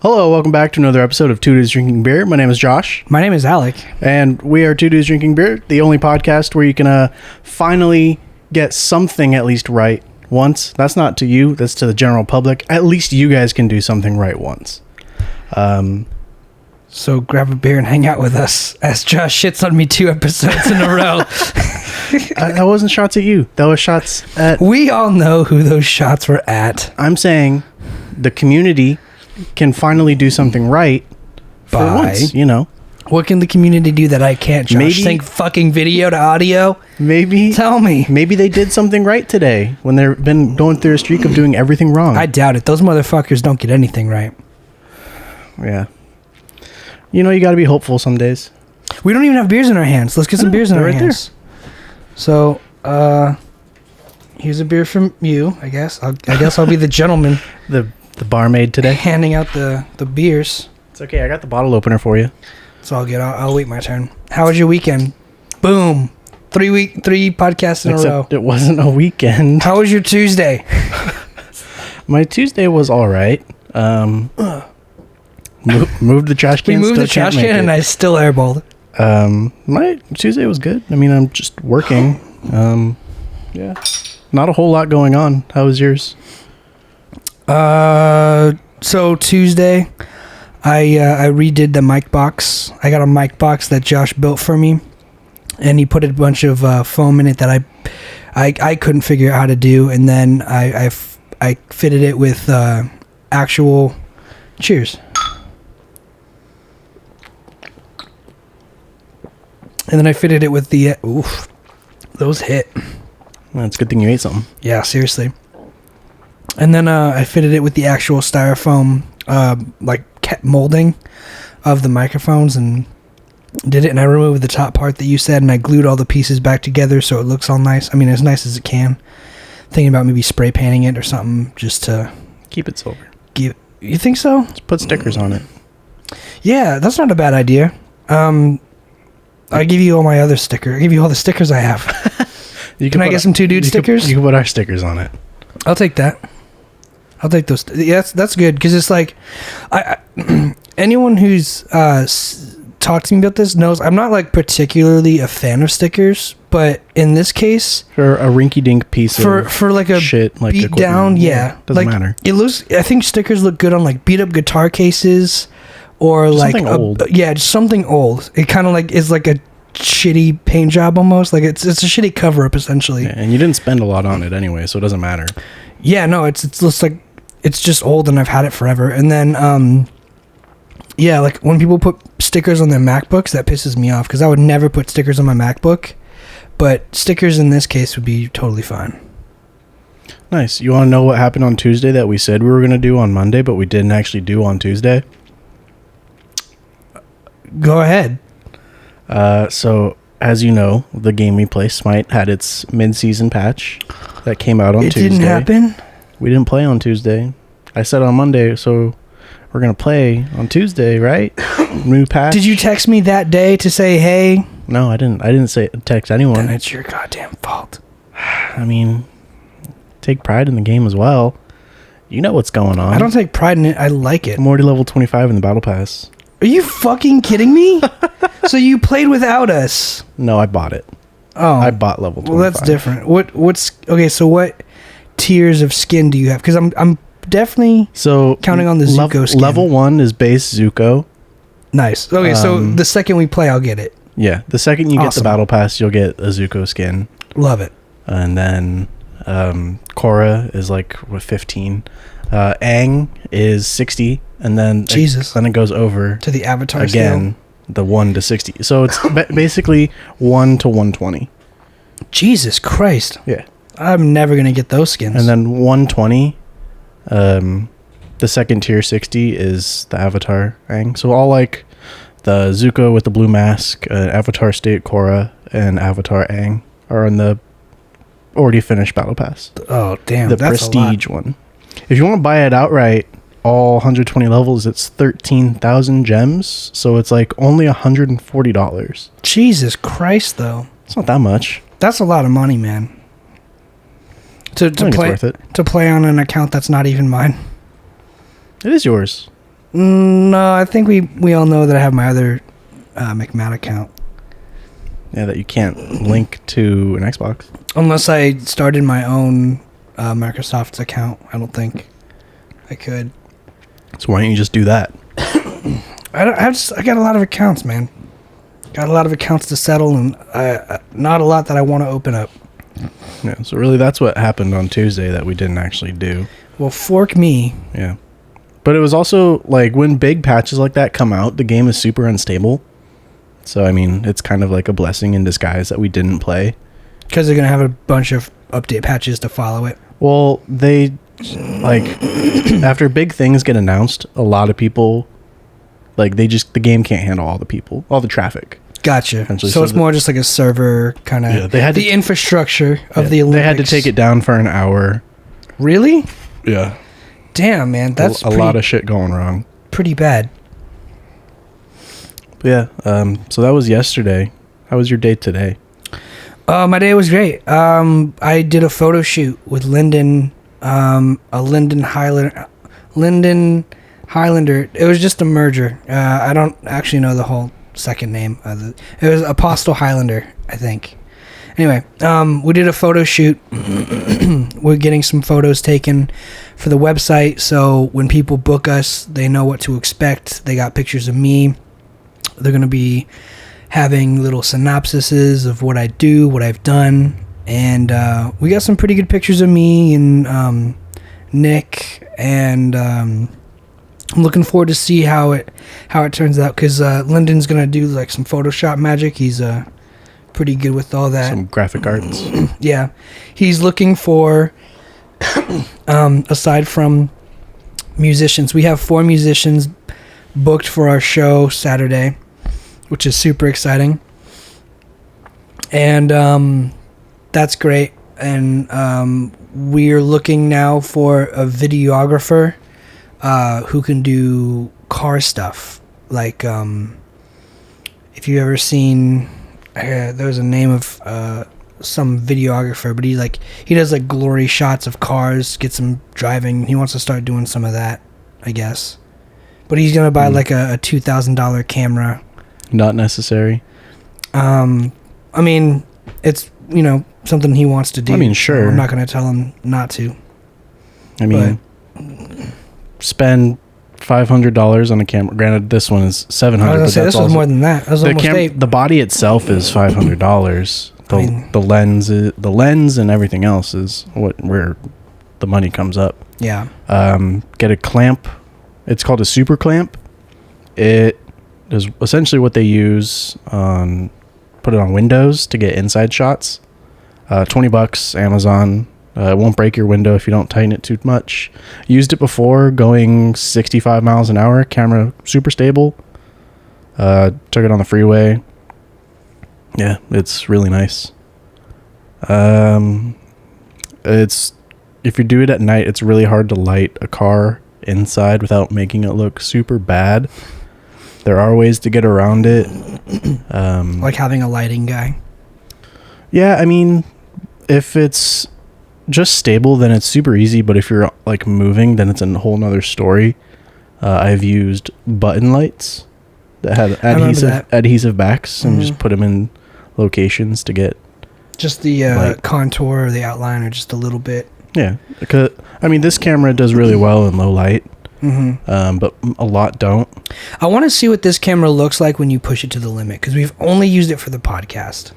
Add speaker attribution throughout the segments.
Speaker 1: Hello, welcome back to another episode of Two Dudes Drinking Beer. My name is Josh.
Speaker 2: My name is Alec.
Speaker 1: And we are Two Dudes Drinking Beer, the only podcast where you can finally get something at least right once. That's not to you, that's to the general public. At least you guys can do something right once.
Speaker 2: So grab a beer and hang out with us as Josh shits on me 2 episodes in a row.
Speaker 1: That wasn't shots at you. That was shots at...
Speaker 2: We all know who those shots were at.
Speaker 1: I'm saying the community can finally do something right for once, you know.
Speaker 2: What can the community do that I can't, Josh?
Speaker 1: Maybe
Speaker 2: sync fucking video to audio?
Speaker 1: Maybe.
Speaker 2: Tell me.
Speaker 1: Maybe they did something right today when they've been going through a streak of doing everything wrong.
Speaker 2: I doubt it. Those motherfuckers don't get anything right.
Speaker 1: Yeah. You know, you got to be hopeful some days.
Speaker 2: We don't even have beers in our hands. Let's get some beers in our hands. So, here's a beer from you, I guess. I guess I'll be the gentleman.
Speaker 1: The barmaid today.
Speaker 2: Handing out the beers.
Speaker 1: It's okay. I got the bottle opener for you.
Speaker 2: It's all good. I'll wait my turn. How was your weekend? Boom. 3 podcasts in a row.
Speaker 1: It wasn't a weekend.
Speaker 2: How was your Tuesday?
Speaker 1: My Tuesday was all right. Moved the trash can.
Speaker 2: We moved the trash can and I still airballed it.
Speaker 1: My Tuesday was good. I mean, I'm just working. Yeah. Not a whole lot going on. How was yours?
Speaker 2: So Tuesday, I redid the mic box. I got a mic box that Josh built for me, and he put a bunch of foam in it that I couldn't figure out how to do, and then I fitted it with actual. Cheers. And then I fitted it with the oof, those hit.
Speaker 1: Well, it's a good thing you ate something.
Speaker 2: Yeah, seriously. And then I fitted it with the actual styrofoam, molding of the microphones and did it. And I removed the top part that you said, and I glued all the pieces back together so it looks all nice. I mean, as nice as it can. Thinking about maybe spray painting it or something just to
Speaker 1: keep it silver.
Speaker 2: You think so?
Speaker 1: Just put stickers on it.
Speaker 2: Yeah, that's not a bad idea. I give you all my other stickers. I give you all the stickers I have. Can I get some Two Dude stickers?
Speaker 1: You can put our stickers on it.
Speaker 2: I'll take that. I'll take those. Yeah, that's good because it's like, anyone who's talked to me about this knows I'm not like particularly a fan of stickers, but in this case,
Speaker 1: for a rinky-dink piece
Speaker 2: for like a
Speaker 1: shit, like
Speaker 2: beat down, yeah,
Speaker 1: doesn't matter.
Speaker 2: It looks. I think stickers look good on like beat up guitar cases or just like
Speaker 1: old.
Speaker 2: Yeah, just something old. It kind of like is like a shitty paint job almost. Like it's a shitty cover up essentially.
Speaker 1: Yeah, and you didn't spend a lot on it anyway, so it doesn't matter. Yeah,
Speaker 2: no, it's just like it's just old and I've had it forever. And then yeah, like when people put stickers on their MacBooks, that pisses me off because I would never put stickers on my MacBook, but stickers in this case would be totally fine.
Speaker 1: Nice. You want to know what happened on Tuesday that we said we were going to do on Monday, but we didn't actually do on Tuesday?
Speaker 2: Go ahead.
Speaker 1: So, as you know, the game we play, Smite, had its mid-season patch that came out on Tuesday.
Speaker 2: It didn't happen?
Speaker 1: We didn't play on Tuesday. I said on Monday, so we're going to play on Tuesday, right? New patch.
Speaker 2: Did you text me that day to say, hey?
Speaker 1: No, I didn't. I didn't text anyone.
Speaker 2: Then it's your goddamn fault.
Speaker 1: I mean, take pride in the game as well. You know what's going on.
Speaker 2: I don't take pride in it. I like it.
Speaker 1: I'm already level 25 in the battle pass.
Speaker 2: Are you fucking kidding me? So you played without us?
Speaker 1: No, I bought it.
Speaker 2: Oh,
Speaker 1: I bought level 25.
Speaker 2: Well, that's different. What's okay? So what tiers of skin do you have? Because I'm definitely counting on the Zuko skin.
Speaker 1: Level 1 is base Zuko.
Speaker 2: Nice. Okay, so the second we play, I'll get it.
Speaker 1: Yeah, the second you get the battle pass, you'll get a Zuko skin.
Speaker 2: Love it.
Speaker 1: And then Korra is like 15. Aang is 60, and then then it goes over
Speaker 2: to the Avatar
Speaker 1: again,
Speaker 2: scale.
Speaker 1: The 1 to 60. So it's basically 1 to 120.
Speaker 2: Jesus Christ!
Speaker 1: Yeah,
Speaker 2: I'm never gonna get those skins.
Speaker 1: And then 120, the second tier 60 is the Avatar Aang. So all like the Zuko with the blue mask, Avatar State Korra, and Avatar Aang are on the already finished battle pass.
Speaker 2: Oh damn!
Speaker 1: The prestige one. If you want to buy it outright, all 120 levels, it's 13,000 gems. So it's like only $140.
Speaker 2: Jesus Christ, though.
Speaker 1: It's not that much.
Speaker 2: That's a lot of money, man. To play
Speaker 1: worth it.
Speaker 2: To play on an account that's not even mine.
Speaker 1: It is yours.
Speaker 2: No, I think we all know that I have my other McMahon account.
Speaker 1: Yeah, that you can't link to an Xbox.
Speaker 2: Unless I started my own Microsoft account. I don't think I could.
Speaker 1: So why don't you just do that?
Speaker 2: I got a lot of accounts, man. Got a lot of accounts to settle, and not a lot that I want to open up.
Speaker 1: Yeah, so really that's what happened on Tuesday that we didn't actually do.
Speaker 2: Well, fork me.
Speaker 1: Yeah. But it was also, like, when big patches like that come out, the game is super unstable. So, I mean, it's kind of like a blessing in disguise that we didn't play.
Speaker 2: Because they're going to have a bunch of update patches to follow it.
Speaker 1: Well, they, like, after big things get announced, a lot of people, like, the game can't handle all the traffic.
Speaker 2: Gotcha. So it's more just like a server kind of, the infrastructure of the Olympics.
Speaker 1: They had to take it down for an hour.
Speaker 2: Really?
Speaker 1: Yeah.
Speaker 2: Damn, man. That's
Speaker 1: a lot of shit going wrong.
Speaker 2: Pretty bad.
Speaker 1: Yeah. So that was yesterday. How was your day today?
Speaker 2: My day was great. I did a photo shoot with Lyndon, a Lyndon Highlander. It was just a merger. I don't actually know the whole second name. It was Apostle Highlander, I think. Anyway, we did a photo shoot. We're getting some photos taken for the website, so when people book us, they know what to expect. They got pictures of me. They're going to be having little synopsises of what I do, what I've done, and we got some pretty good pictures of me and Nick, and I'm looking forward to see how it turns out, because Lyndon's going to do like some Photoshop magic. He's pretty good with all that.
Speaker 1: Some graphic arts.
Speaker 2: Yeah. He's looking for, aside from musicians, we have 4 musicians booked for our show Saturday, which is super exciting. And that's great. And we're looking now for a videographer who can do car stuff. Like, if you've ever seen... there's a name of some videographer, but he does like glory shots of cars, gets them driving. He wants to start doing some of that, I guess. But he's gonna buy like a $2,000 camera. Not
Speaker 1: necessary.
Speaker 2: I mean, it's something he wants to do.
Speaker 1: I mean, sure.
Speaker 2: I'm not gonna tell him not to.
Speaker 1: I mean, spend $500 on a camera. Granted, this one is $700.
Speaker 2: I was gonna say this was more than that. That was almost $8.
Speaker 1: The body itself is $500. The lens and everything else is where the money comes up.
Speaker 2: Yeah.
Speaker 1: Get a clamp. It's called a super clamp. It is essentially what they use on. Put it on windows to get inside shots. $20, Amazon. It won't break your window if you don't tighten it too much. Used it before, going 65 miles an hour. Camera super stable. Took it on the freeway. Yeah, it's really nice. It's if you do it at night, it's really hard to light a car inside without making it look super bad. There are ways to get around it.
Speaker 2: Like having a lighting guy.
Speaker 1: Yeah, I mean, if it's just stable, then it's super easy. But if you're like moving, then it's a whole nother story. I've used button lights that had adhesive backs and just put them in locations to get
Speaker 2: just the contour or the outline or just a little bit.
Speaker 1: Yeah, because I mean, this camera does really well in low light. But a lot don't.
Speaker 2: I want to see what this camera looks like when you push it to the limit, because we've only used it for the podcast.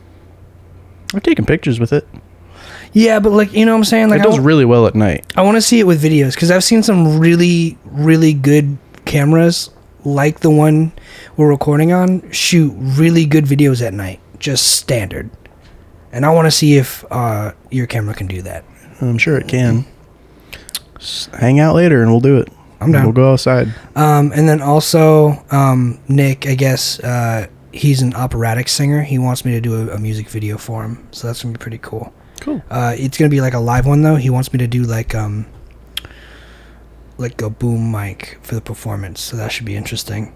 Speaker 1: I've taken pictures with it.
Speaker 2: Yeah, but like, you know what I'm saying? Like,
Speaker 1: it does really well at night.
Speaker 2: I want to see it with videos, because I've seen some really, really good cameras, like the one we're recording on, shoot really good videos at night, just standard. And I want to see if your camera can do that.
Speaker 1: I'm sure it can. Just hang out later and we'll do it.
Speaker 2: I'm down.
Speaker 1: We'll go outside.
Speaker 2: And then also, Nick, I guess, he's an operatic singer. He wants me to do a music video for him. So that's going to be pretty cool.
Speaker 1: Cool.
Speaker 2: It's going to be like a live one, though. He wants me to do like a boom mic for the performance. So that should be interesting.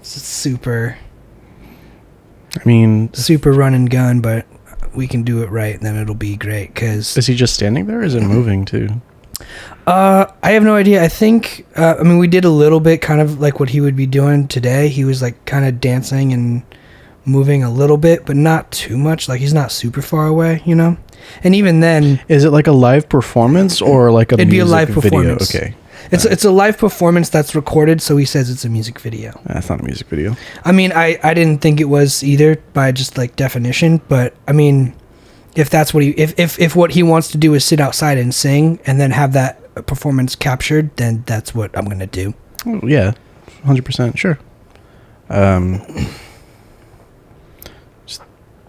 Speaker 2: It's super...
Speaker 1: I mean...
Speaker 2: super run and gun, but we can do it right, and then it'll be great, because...
Speaker 1: Is he just standing there, or is it moving, too?
Speaker 2: I have no idea. I think, I mean, we did a little bit kind of like what he would be doing today. He was like kind of dancing and moving a little bit, but not too much. Like he's not super far away, you know? And even then...
Speaker 1: Is it like a live performance or like a
Speaker 2: it'd
Speaker 1: music
Speaker 2: be a live
Speaker 1: video?
Speaker 2: performance.
Speaker 1: Okay.
Speaker 2: It's a live performance that's recorded, so he says it's a music video.
Speaker 1: That's not a music video.
Speaker 2: I mean, I didn't think it was either by just like definition, but I mean, if that's what he if what he wants to do is sit outside and sing and then have that performance captured, then that's what I'm gonna do.
Speaker 1: Oh, yeah, 100% sure.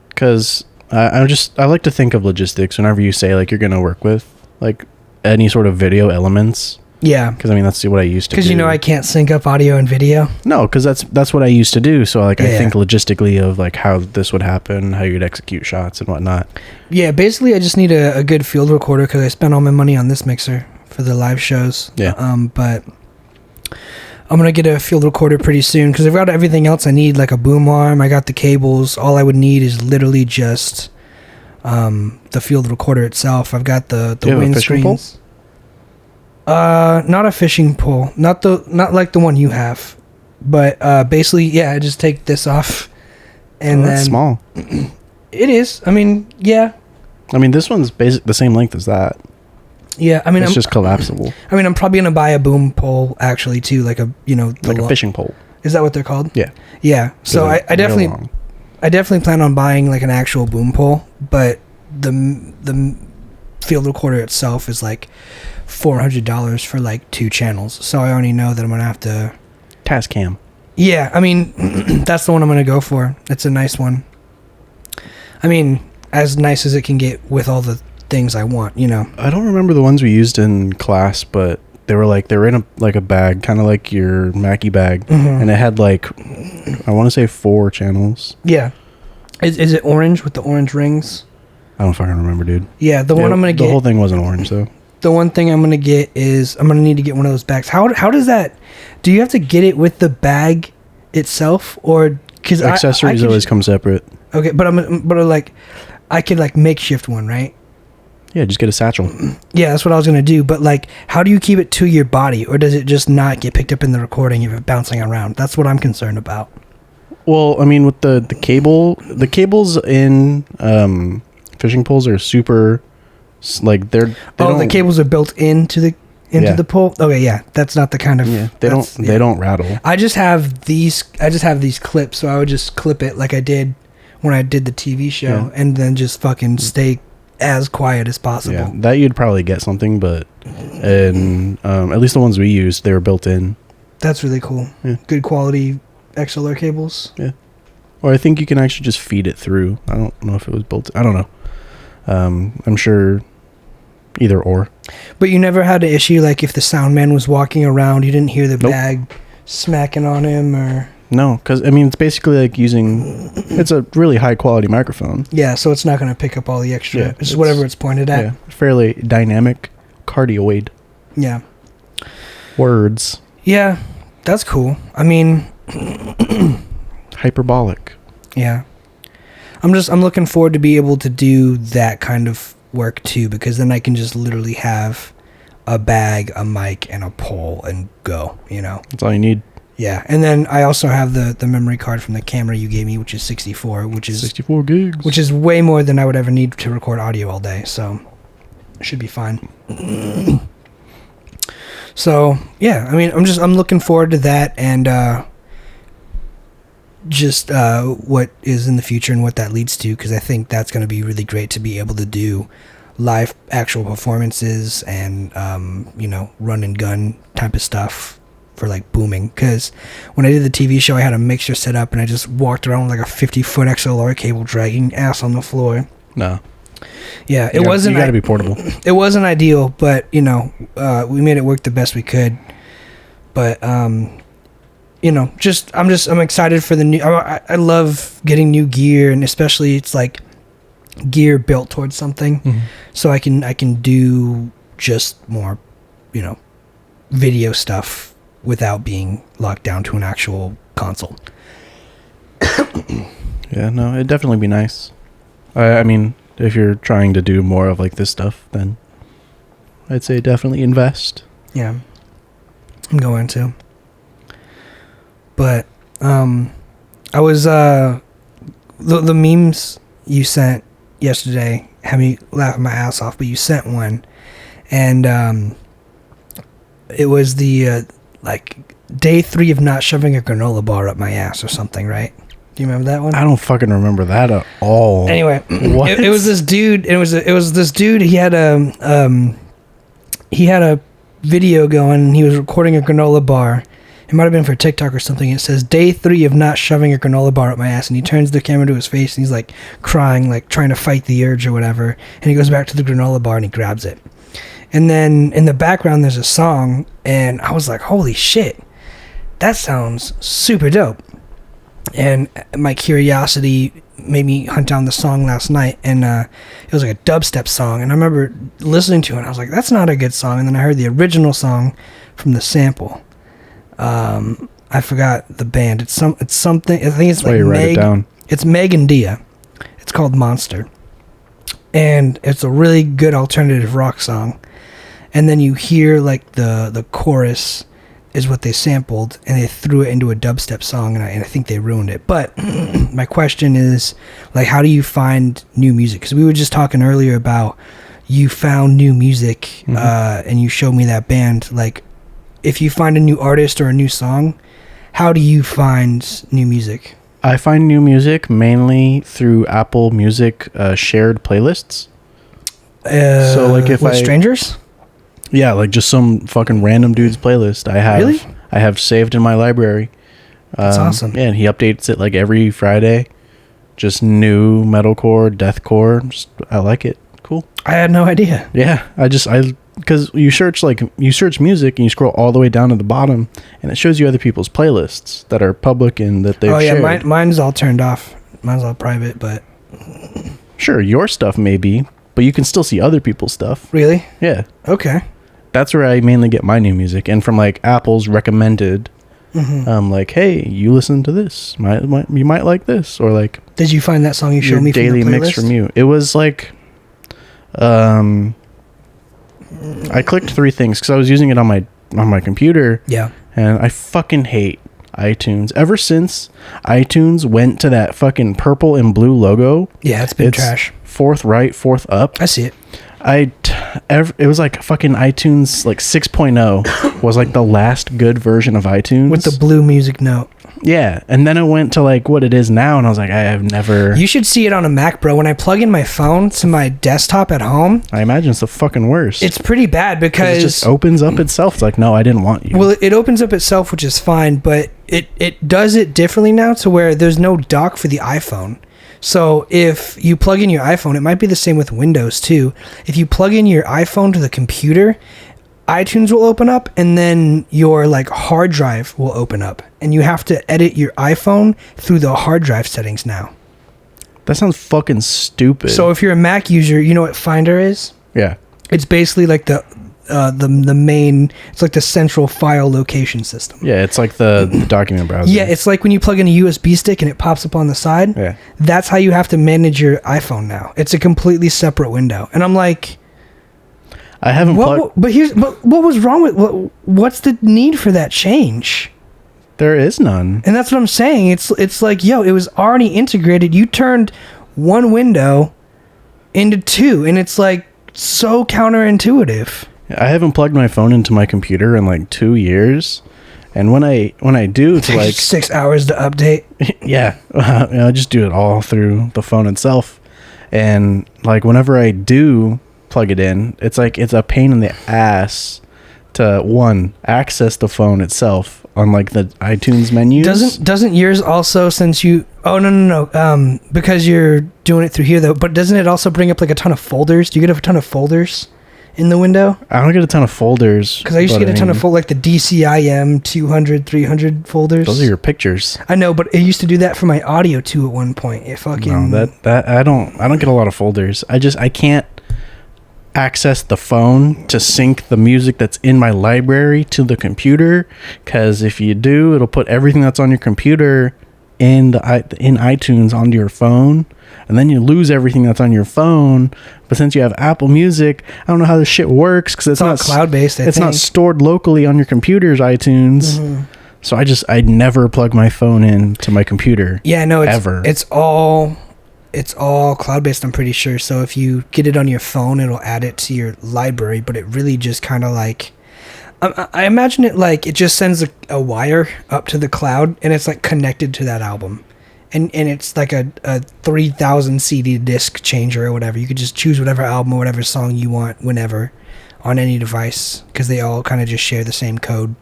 Speaker 1: Because I like to think of logistics whenever you say like you're gonna work with like any sort of video elements.
Speaker 2: Yeah,
Speaker 1: because I mean that's what I used to do.
Speaker 2: Because you know I can't sync up audio and video.
Speaker 1: No, because that's what I used to do. So like I think logistically of like how this would happen, how you'd execute shots and whatnot.
Speaker 2: Yeah, basically I just need a good field recorder because I spent all my money on this mixer for the live shows.
Speaker 1: Yeah.
Speaker 2: But I'm gonna get a field recorder pretty soon because I've got everything else I need, like a boom arm. I got the cables. All I would need is literally just the field recorder itself. I've got the windscreens. Not a fishing pole, not like the one you have, but basically, yeah, I just take this off, and
Speaker 1: that's
Speaker 2: then
Speaker 1: small.
Speaker 2: It is. I mean, yeah.
Speaker 1: I mean, this one's the same length as that.
Speaker 2: Yeah, I mean,
Speaker 1: it's just collapsible.
Speaker 2: I mean, I'm probably gonna buy a boom pole actually too, like a
Speaker 1: like a fishing pole.
Speaker 2: Is that what they're called?
Speaker 1: Yeah.
Speaker 2: Yeah. So I definitely plan on buying like an actual boom pole, but the field recorder itself is like $400 for like 2 channels. So I already know that I'm gonna have to
Speaker 1: Tascam.
Speaker 2: Yeah, I mean that's the one I'm gonna go for. It's a nice one. I mean, as nice as it can get with all the things I want, you know.
Speaker 1: I don't remember the ones we used in class, but they were in a bag, kind of like your Mackie bag, and it had like I want to say 4 channels.
Speaker 2: Yeah. Is it orange with the orange rings?
Speaker 1: I don't fucking remember, dude.
Speaker 2: Yeah, one I'm gonna get.
Speaker 1: The whole thing wasn't orange though.
Speaker 2: The one thing I'm gonna get is I'm gonna need to get one of those bags. How does that? Do you have to get it with the bag itself, or because
Speaker 1: accessories always come separate?
Speaker 2: Okay, but I could like makeshift one, right?
Speaker 1: Yeah, just get a satchel.
Speaker 2: Yeah, that's what I was gonna do. But like, how do you keep it to your body, or does it just not get picked up in the recording if it's bouncing around? That's what I'm concerned about.
Speaker 1: Well, I mean, with the cables in fishing poles are super, like
Speaker 2: the cables are built into the pole. Okay, yeah, that's not the kind of
Speaker 1: they don't rattle.
Speaker 2: I just have these clips, so I would just clip it like I did when I did the TV show, and then just fucking stay as quiet as possible.
Speaker 1: Yeah, that you'd probably get something, but and at least the ones we used, they were built in.
Speaker 2: That's really cool.
Speaker 1: Yeah.
Speaker 2: Good quality XLR cables.
Speaker 1: Yeah. Or I think you can actually just feed it through. I don't know if it was built. I don't know. I'm sure either or. But
Speaker 2: you never had an issue like if the sound man was walking around, you didn't hear the bag smacking on him or...
Speaker 1: No, because I mean it's basically like it's a really high quality microphone.
Speaker 2: Yeah, so it's not going to pick up all the extra. Yeah, it's whatever it's pointed at.
Speaker 1: Yeah, fairly dynamic cardioid.
Speaker 2: Yeah.
Speaker 1: Words.
Speaker 2: Yeah, that's cool. I mean...
Speaker 1: hyperbolic.
Speaker 2: Yeah. I'm looking forward to be able to do that kind of work too, because then I can just literally have a bag, a mic, and a pole and go, you know?
Speaker 1: That's all you need.
Speaker 2: Yeah, and then I also have the memory card from the camera you gave me, which is 64, which is
Speaker 1: 64 gigs,
Speaker 2: which is way more than I would ever need to record audio all day. So it should be fine. So yeah, I mean, I'm looking forward to that, and what is in the future and what that leads to, because I think that's going to be really great to be able to do live actual performances and run and gun type of stuff for like booming. Because when I did the TV show, I had a mixer set up and I just walked around with like a 50-foot XLR cable dragging ass on the floor.
Speaker 1: No.
Speaker 2: Yeah, it wasn't.
Speaker 1: You got to be portable.
Speaker 2: It wasn't ideal, but we made it work the best we could. But I'm excited for the new. I love getting new gear, and especially it's like gear built towards something, so I can do just more, video stuff without being locked down to an actual console.
Speaker 1: Yeah, no, it'd definitely be nice. I mean, if you're trying to do more of like this stuff, then I'd say definitely invest.
Speaker 2: Yeah, I'm going to. But I was the memes you sent yesterday had me laughing my ass off. But you sent one, and it was the like day 3 of not shoving a granola bar up my ass or something, right? Do you remember that one?
Speaker 1: I don't fucking remember that at all.
Speaker 2: Anyway,
Speaker 1: What?
Speaker 2: it was this dude. It was this dude. He had a video going. And he was recording a granola bar. It might have been for TikTok or something. It says day 3 of not shoving a granola bar up my ass, and he turns the camera to his face and he's like crying, like trying to fight the urge or whatever. And he goes back to the granola bar and he grabs it. And then in the background there's a song, and I was like, holy shit, that sounds super dope. And my curiosity made me hunt down the song last night, and it was like a dubstep song, and I remember listening to it and I was like, that's not a good song. And then I heard the original song from the sample. I forgot the band. It's something, I think it's like
Speaker 1: write it down.
Speaker 2: It's Meg and Dia. It's called Monster, and it's a really good alternative rock song. And then you hear like the chorus is what they sampled, and they threw it into a dubstep song, and I think they ruined it. But my question is, like, how do you find new music? Because we were just talking earlier about you found new music, and you showed me that band. Like, if you find a new artist or a new song, how do you find new music?
Speaker 1: I find new music mainly through Apple Music shared playlists. So, like, if
Speaker 2: with strangers?
Speaker 1: Yeah, like just some fucking random dude's playlist
Speaker 2: Really?
Speaker 1: I have saved in my library.
Speaker 2: That's awesome.
Speaker 1: Yeah, and he updates it like every Friday. Just new metalcore, deathcore. I like it. Cool.
Speaker 2: I had no idea.
Speaker 1: Yeah, because you search music and you scroll all the way down to the bottom, and it shows you other people's playlists that are public and that they've shared.
Speaker 2: Oh yeah, mine's all turned off. Mine's all private, but
Speaker 1: Sure, your stuff may be, but you can still see other people's stuff.
Speaker 2: really?
Speaker 1: Yeah.
Speaker 2: Okay.
Speaker 1: That's where I mainly get my new music, and from like Apple's recommended. Like, hey, you listen to this. You might like this, or like.
Speaker 2: Did you find that song you showed
Speaker 1: your
Speaker 2: me
Speaker 1: daily
Speaker 2: from the
Speaker 1: mix
Speaker 2: playlist?
Speaker 1: from you? It was like, I clicked 3 things because I was using it on my computer.
Speaker 2: Yeah.
Speaker 1: And I fucking hate iTunes. Ever since iTunes went to that fucking purple and blue logo.
Speaker 2: Yeah, it's been trash.
Speaker 1: 4th right, 4th up.
Speaker 2: I see it.
Speaker 1: It was like fucking iTunes like 6.0 was like the last good version of iTunes
Speaker 2: With the blue music note.
Speaker 1: Yeah, and then it went to like what it is now, and I was like, I have never.
Speaker 2: You should see it on a Mac, bro. When I plug in my phone to my desktop at home,
Speaker 1: I imagine it's the fucking worst.
Speaker 2: it's pretty bad because
Speaker 1: it just opens up itself. It's like, no, I didn't want you.
Speaker 2: well, it opens up itself, which is fine, but it does it differently now to where there's no dock for the iPhone. So if you plug in your iPhone, it might be the same with Windows too. If you plug in your iPhone to the computer, iTunes will open up, and then your like hard drive will open up, and you have to edit your iPhone through the hard drive settings now.
Speaker 1: That sounds fucking stupid.
Speaker 2: So if you're a Mac user, you know what Finder is?
Speaker 1: Yeah.
Speaker 2: It's basically like the main. It's like the central file location system.
Speaker 1: Yeah, it's like the document browser.
Speaker 2: Yeah, it's like when you plug in a USB stick and it pops up on the side.
Speaker 1: Yeah.
Speaker 2: That's how you have to manage your iPhone now. It's a completely separate window, and I'm like.
Speaker 1: I haven't plugged.
Speaker 2: But what was wrong with what's the need for that change?
Speaker 1: There is none.
Speaker 2: And that's what I'm saying. It's like, yo, it was already integrated. You turned one window into 2, and it's like so counterintuitive.
Speaker 1: I haven't plugged my phone into my computer in like 2 years, and when I do to like
Speaker 2: 6 hours to update.
Speaker 1: Yeah, I just do it all through the phone itself, and like whenever I do plug it in, it's like it's a pain in the ass to access the phone itself on like the iTunes menus.
Speaker 2: Doesn't yours also, since you no because you're doing it through here though, but doesn't it also bring up like a ton of folders? Do you get a ton of folders in the window?
Speaker 1: I don't get a ton of folders
Speaker 2: because I used to get a ton of like the DCIM 200 300 folders.
Speaker 1: Those are your pictures.
Speaker 2: I know, but it used to do that for my audio too at one point. It fucking
Speaker 1: that I don't get a lot of folders. I can't access the phone to sync the music that's in my library to the computer, because if you do, it'll put everything that's on your computer in iTunes onto your phone, and then you lose everything that's on your phone. But since you have Apple Music, I don't know how this shit works because it's
Speaker 2: all
Speaker 1: not
Speaker 2: cloud-based.
Speaker 1: It's not stored locally on your computer's iTunes. Mm-hmm. So I never plug my phone in to my computer.
Speaker 2: Yeah, no, it's all cloud-based, I'm pretty sure. So if you get it on your phone, it'll add it to your library, but it really just kind of like, I imagine it like it just sends a wire up to the cloud, and it's like connected to that album. And it's like a 3,000 CD disc changer or whatever. You could just choose whatever album or whatever song you want whenever on any device, because they all kind of just share the same code.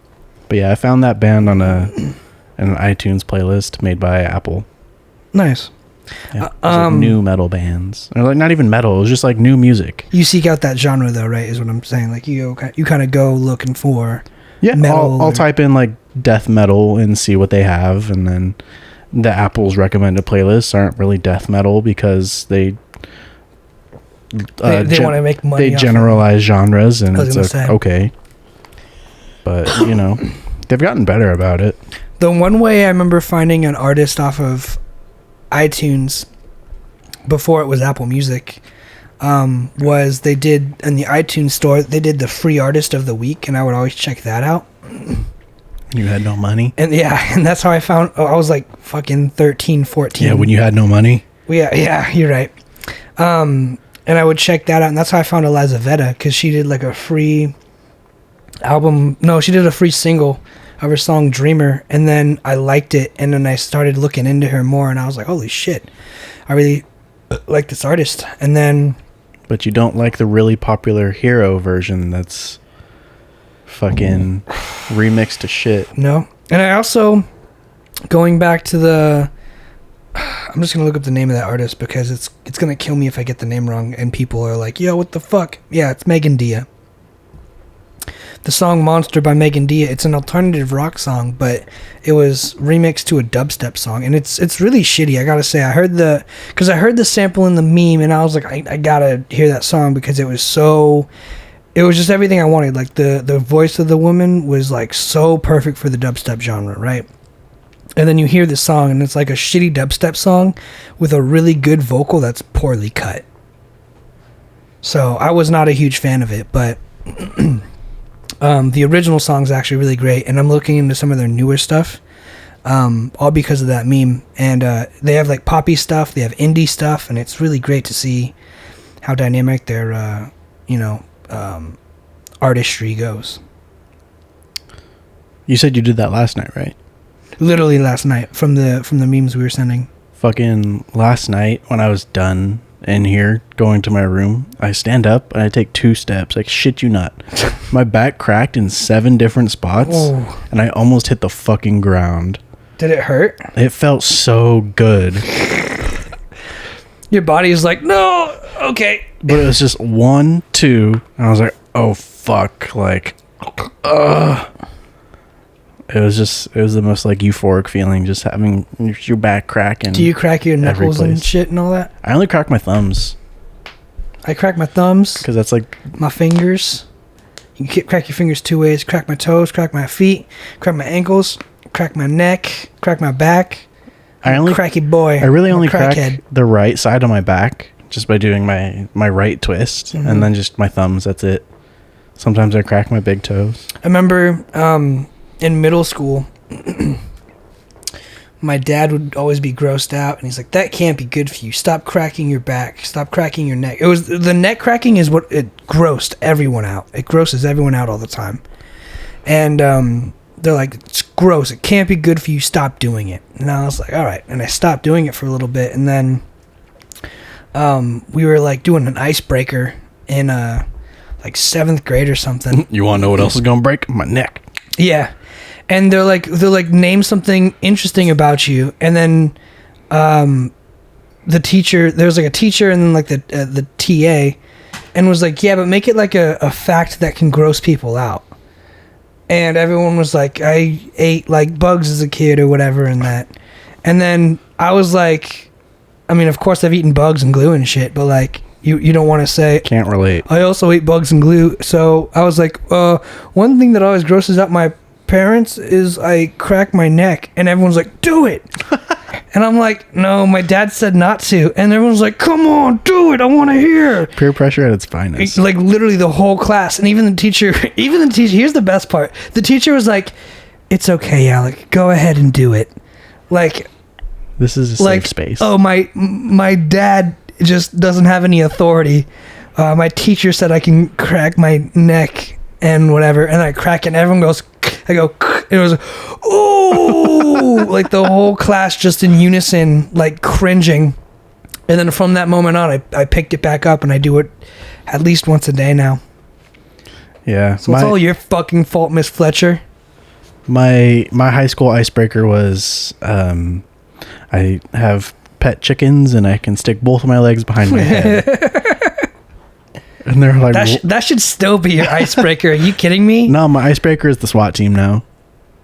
Speaker 1: But yeah, I found that band on an iTunes playlist made by Apple.
Speaker 2: Nice.
Speaker 1: Yeah, like new metal bands, or like not even metal. It was just like new music.
Speaker 2: You seek out that genre, though, right? Is what I'm saying. Like you kind of go looking for.
Speaker 1: Yeah, metal. I'll type in like death metal and see what they have, and then the Apple's recommended playlists aren't really death metal because they
Speaker 2: want to make money.
Speaker 1: They generalize genres, and it's like, okay. But they've gotten better about it.
Speaker 2: The one way I remember finding an artist off of iTunes before it was Apple Music was they did in the iTunes store, they did the free artist of the week, and I would always check that out.
Speaker 1: You had no money?
Speaker 2: And and that's how I found, I was like fucking 13, 14.
Speaker 1: Yeah, when you had no money?
Speaker 2: Yeah, you're right. And I would check that out, and that's how I found Eliza Vetta, because she did like a free album. No, she did a free single of her song Dreamer, and then I liked it, and then I started looking into her more, and I was like, holy shit, I really like this artist. And then...
Speaker 1: But you don't like the really popular Hero version that's fucking remixed to shit.
Speaker 2: No. And I also, going back to the... I'm just going to look up the name of that artist, because it's going to kill me if I get the name wrong, and people are like, yo, what the fuck? Yeah, it's Megan Dia. The song Monster by Megan Dia, it's an alternative rock song, but it was remixed to a dubstep song, and it's really shitty, I gotta say. I heard the sample in the meme, and I was like, I gotta hear that song, because it was just everything I wanted. Like, the voice of the woman was like so perfect for the dubstep genre, right? And then you hear the song, and it's like a shitty dubstep song with a really good vocal that's poorly cut. So I was not a huge fan of it, but... the original song's actually really great, and I'm looking into some of their newer stuff, all because of that meme. And they have like poppy stuff, they have indie stuff, and it's really great to see how dynamic their artistry goes.
Speaker 1: You said you did that last night, right?
Speaker 2: Literally last night, from the memes we were sending.
Speaker 1: Fucking last night when I was done in here going to my room, I stand up and I take 2 steps, like shit you not. My back cracked in 7 different spots. Whoa. And I almost hit the fucking ground.
Speaker 2: Did it hurt?
Speaker 1: It felt so good.
Speaker 2: Your body is like, no, okay.
Speaker 1: But it was just 1, 2, and I was like, oh fuck, like it was the most like euphoric feeling, just having your back cracking.
Speaker 2: Do you crack your knuckles and shit and all that?
Speaker 1: I only crack my thumbs.
Speaker 2: I crack my thumbs.
Speaker 1: Because that's like...
Speaker 2: My fingers. You can crack your fingers 2 ways. Crack my toes, crack my feet, crack my ankles, crack my neck, crack my back. Cracky boy.
Speaker 1: I really only crack the right side of my back just by doing my right twist. Mm-hmm. And then just my thumbs, that's it. Sometimes I crack my big toes.
Speaker 2: I remember... in middle school, my dad would always be grossed out, and he's like, that can't be good for you. Stop cracking your back. Stop cracking your neck. It was the neck cracking is what it grossed everyone out. It grosses everyone out all the time. And they're like, it's gross. It can't be good for you. Stop doing it. And I was like, all right. And I stopped doing it for a little bit. And then we were like doing an icebreaker in like 7th grade or something.
Speaker 1: You want to know what else is going to break? My neck.
Speaker 2: Yeah. And they're like name something interesting about you, and then the teacher, there was like a teacher and then like the TA, and was like, yeah, but make it like a fact that can gross people out. And everyone was like, I ate like bugs as a kid or whatever, and that. And then I was like, I mean, of course I've eaten bugs and glue and shit, but like you don't want to say,
Speaker 1: can't relate.
Speaker 2: I also ate bugs and glue. So I was like, one thing that always grosses out my parents is I crack my neck, and everyone's like, do it. And I'm like, no, my dad said not to. And everyone's like, come on, do it. I want to hear.
Speaker 1: Peer pressure at its finest.
Speaker 2: Like literally the whole class. And even the teacher, here's the best part. The teacher was like, it's okay, Alec. Go ahead and do it. Like,
Speaker 1: this is a safe space.
Speaker 2: Oh, my dad just doesn't have any authority. My teacher said I can crack my neck and whatever. And I crack it and everyone goes, I go, and it was, oh, like the whole class just in unison, like cringing. And then from that moment on, I picked it back up and I do it at least once a day now.
Speaker 1: Yeah.
Speaker 2: So it's all your fucking fault, Miss Fletcher.
Speaker 1: My high school icebreaker was, I have pet chickens and I can stick both of my legs behind my head. And they're like,
Speaker 2: that should still be your icebreaker. Are you kidding me?
Speaker 1: No, my icebreaker is the SWAT team now.